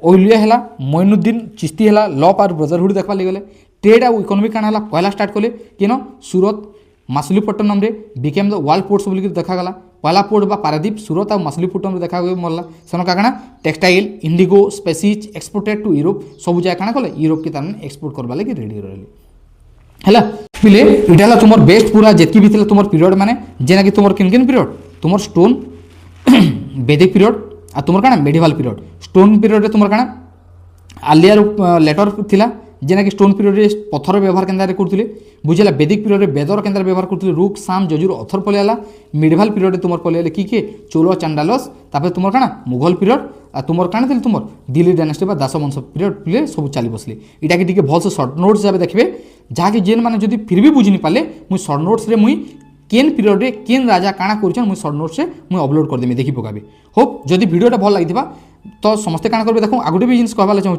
ओलिया है मोइनुद्दीन चिश्ती है लव और ब्रदरहुड देखबार लगे ट्रेड और इकोनॉमी काଣା है पहला स्टार्ट कले किन सूरत मछलीपट्टनम रे बिकेम द वर्ल्ड पोर्ट्स बोलिक देखागला पहला पोर्ट बा पारादीप सूरत और मछलीपट्टनम देखा मरला सेन काଣା textile indigo spices exported to Europe सब जगह काଣା कले यूरोप के तार एक्सपोर्ट करवा लगे रेडी रही है पिले इटा तुम बेस्ट पूरा जितकी भी तुम पीरियड माने जेना कि तुम किन किन पीरियड तुम स्टोन वैदिक पीरियड आ तुम काଣା मेडिवल पीरियड स्टोन पीरियड तुम काଣା आलियर लेटर थिला जेना कि स्टोन पीरियड रे पत्थर व्यवहार केंदा रे करथिले बुझेला वैदिक पीरियड रे वेदर केंदा व्यवहार करथिले रूक साम जजुर अथर पलेला मिडिवल पीरियड तुम पलेले की चोलो चांडालस तापर तुम काଣା मुगल पीरियड आ तुम काଣା थिले तुम दिल्ली डायनेस्टी बा दास वंश पीरियड पिले सब चली बसले इटा कि भल से सर्ट नोट्स हिसाब देखिए जहाँकि जेन मैंने जदि फिर भी बुझी नहीं पाले मुझे सर्ट नोट्स रे मुई केन पीरियड रे केन राजा काଣା कर मुझे सर्ट नोट्स से मुझे अपलोड करदेमी देखी पकाबी होप जदि वीडियोटा भल लगी तो समस्ते काଣା करेंगे देखो आगुटे भी जिन कहवा चाहूँ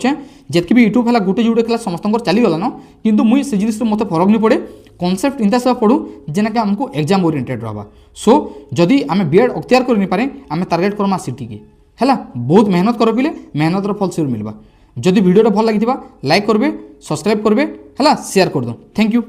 जितकी भी यूट्यूब है गोटे जुटे क्लास समस्त चलीगला न कि मुझे से जिन मत फरक नहीं पड़े कॉन्सेप्ट इंता सब पढ़ू जेना कि आमको एग्जाम ओरिएंटेड रहा सो जदि आम बीएड अख्तियार कर नहीं पारे आम टार्गेट करमा सीटी के है बहुत मेहनत कर पिले मेहनतर फल सिर मिलवा जदि वीडियोटा भल लगी लाइक करेंगे सब्सक्राइब करेंगे है शेयर कर दो थैंक यू।